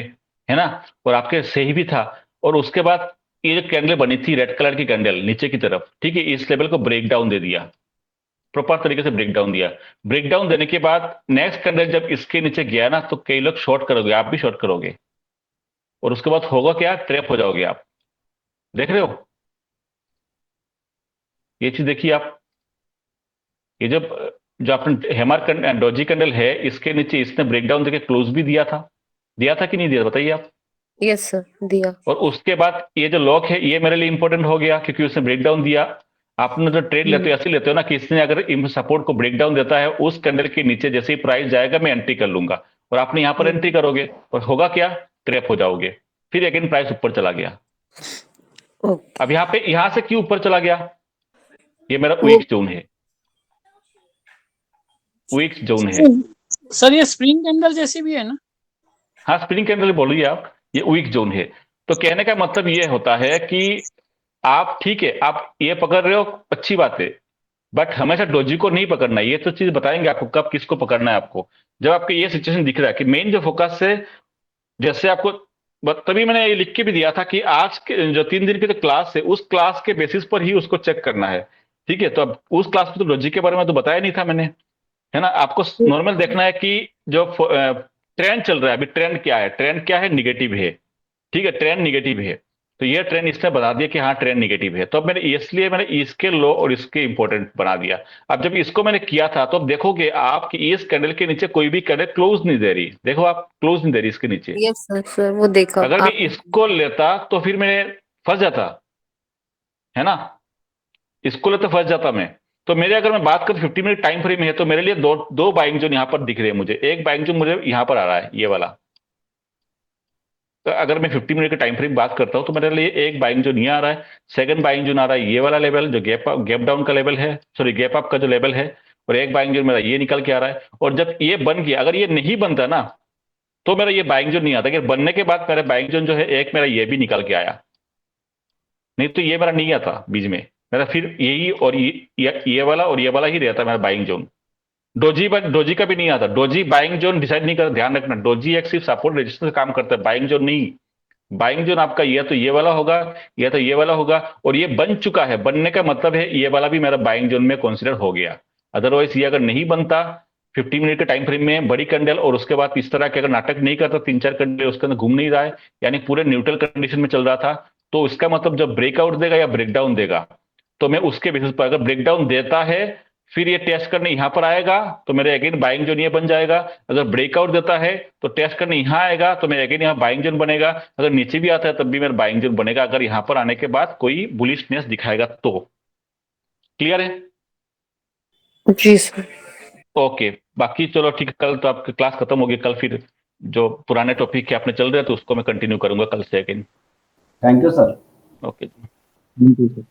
है ना, और आपके सही भी था। और उसके बाद ये जो कैंडल बनी थी, रेड कलर की कैंडल नीचे की तरफ, ठीक है, इस लेवल को ब्रेक डाउन दे दिया, प्रॉपर तरीके से ब्रेक डाउन दिया। ब्रेक डाउन देने के बाद नेक्स्ट कैंडल जब इसके नीचे गया ना, तो कई लोग शॉर्ट करोगे, आप भी शॉर्ट करोगे, और उसके बाद होगा क्या? ट्रैप हो जाओगे आप। देख रहे हो? ये चीज देखिए आप। ये जब जो आपने हेमर डॉजी कैंडल है, इसके नीचे इसने ब्रेकडाउन देके क्लोज भी दिया था कि नहीं दिया? बताइए आप। यस सर, दिया। और उसके बाद ये जो लॉक है, ये मेरे लिए इंपॉर्टेंट हो गया, क्योंकि उसने ब्रेकडाउन दिया। आपने जो ट्रेड लेते हो ऐसे लेते हो ना, कि इसने अगर सपोर्ट को ब्रेकडाउन देता है, उस कैंडल के नीचे जैसे ही प्राइस जाएगा मैं एंट्री कर लूंगा, और आपने यहां पर एंट्री करोगे, और होगा क्या? ट्रैप हो जाओगे। फिर अगेन प्राइस ऊपर चला गया। ओके। अब यहां से क्यों ऊपर चला गया? ये मेरा वो वीक जोन है, वीक जोन है। सर ये स्प्रिंग कैंडल जैसी भी है ना? हाँ, स्प्रिंग कैंडल बोलिए आप, ये वीक जोन है। तो कहने का मतलब ये होता है कि आप, ठीक है, आप ये पकड़ रहे हो, अच्छी बात है, बट हमेशा डोजी को नहीं पकड़ना है। ये तो चीज बताएंगे आपको कब किसको पकड़ना है आपको। जब आपको ये सिचुएशन दिख रहा है कि मेन जो फोकस है, जैसे आपको तभी मैंने ये लिख के भी दिया था कि आज के जो 3 दिन की जो क्लास है, उस क्लास के बेसिस पर ही उसको चेक करना है। ठीक है, तो अब उस क्लास में तो डोजी के बारे में तो बताया नहीं था मैंने, है ना। आपको नॉर्मल देखना है कि जो ट्रेंड चल रहा है, अभी ट्रेंड क्या है? ट्रेंड क्या है? निगेटिव है। ठीक है, ट्रेंड निगेटिव है। तो ये ट्रेंड इसने बता दिया कि हाँ ट्रेंड निगेटिव है, तो अब मैंने इसके लो और इसके इंपॉर्टेंट बना दिया। अब जब इसको मैंने किया था, तो अब देखोगे आप कि इस कैंडल के नीचे कोई भी कैंडल क्लोज नहीं दे रही। देखो आप, क्लोज नहीं दे रही इसके नीचे। यस सर, सर वो देखा अगर मैं आप। इसको लेता तो फिर मैं फंस जाता, है ना। इसको लेते फंस जाता मैं। तो मेरे, अगर मैं बात करूं 50 मिनट टाइम फ्रेम है, तो मेरे लिए दो दो बाइंग जोन यहां पर दिख रहे हैं मुझे। एक बाइंग जोन मुझे यहां पर आ रहा है, ये वाला। तो अगर मैं 50 मिनट के टाइम फ्रेम बात करता हूं, तो मेरे लिए एक बाइंग जोन ये आ रहा है। सेकंड बाइंग जोन आ रहा है ये वाला लेवल, जो गैप डाउन का लेवल है, सॉरी गैप अप का जो लेवल है। और एक बाइंग जोन मेरा ये निकल के आ रहा है। और जब ये बन गया, अगर ये नहीं बनता ना, तो मेरा ये बाइंग जोन नहीं आता। अगर बनने के बाद मेरा बाइंग जोन जो है, एक मेरा ये भी निकल के आया, नहीं तो ये मेरा नहीं आता बीच में। मेरा फिर यही और ये वाला और ये वाला ही रहता मेरा बाइंग जोन। डोजी का भी नहीं आता। डोजी बाइंग जोन डिसाइड नहीं करता, ध्यान रखना। डोजी एक सिर्फ सपोर्ट रेजिस्टेंस काम करता है, बाइंग जोन नहीं। बाइंग जोन आपका ये तो ये वाला होगा, या तो ये वाला होगा, और ये बन चुका है। बनने का मतलब है ये वाला भी मेरा बाइंग जोन में कंसीडर हो गया। अदरवाइज ये अगर नहीं बनता 50 मिनट के टाइम फ्रेम में, बड़ी कैंडल, और उसके बाद इस तरह के अगर नाटक नहीं करता, 3-4 कैंडल उसके अंदर घूम नहीं रहा है, यानी पूरे न्यूट्रल कंडीशन में चल रहा था, तो इसका मतलब जब ब्रेकआउट देगा या ब्रेकडाउन देगा, तो मैं उसके बेसिस पर अगर ब्रेकडाउन देता है फिर ये टेस्ट करने यहां पर आएगा तो मेरा अगेन बाइंग जोन ये बन जाएगा। अगर ब्रेकआउट देता है तो टेस्ट करने यहां आएगा तो मेरा अगेन यहाँ बाइंग जोन बनेगा। अगर नीचे भी आता है तब भी मेरा बाइंग जोन बनेगा अगर यहां पर आने के बाद कोई बुलिशनेस दिखाएगा तो। क्लियर है? जी सर। ओके, बाकी चलो ठीक है, कल तो आपकी क्लास खत्म होगी, कल फिर जो पुराने टॉपिक के आपने चल रहे थे उसको मैं कंटिन्यू करूंगा कल से again. Thank you sir. Okay. Thank you sir.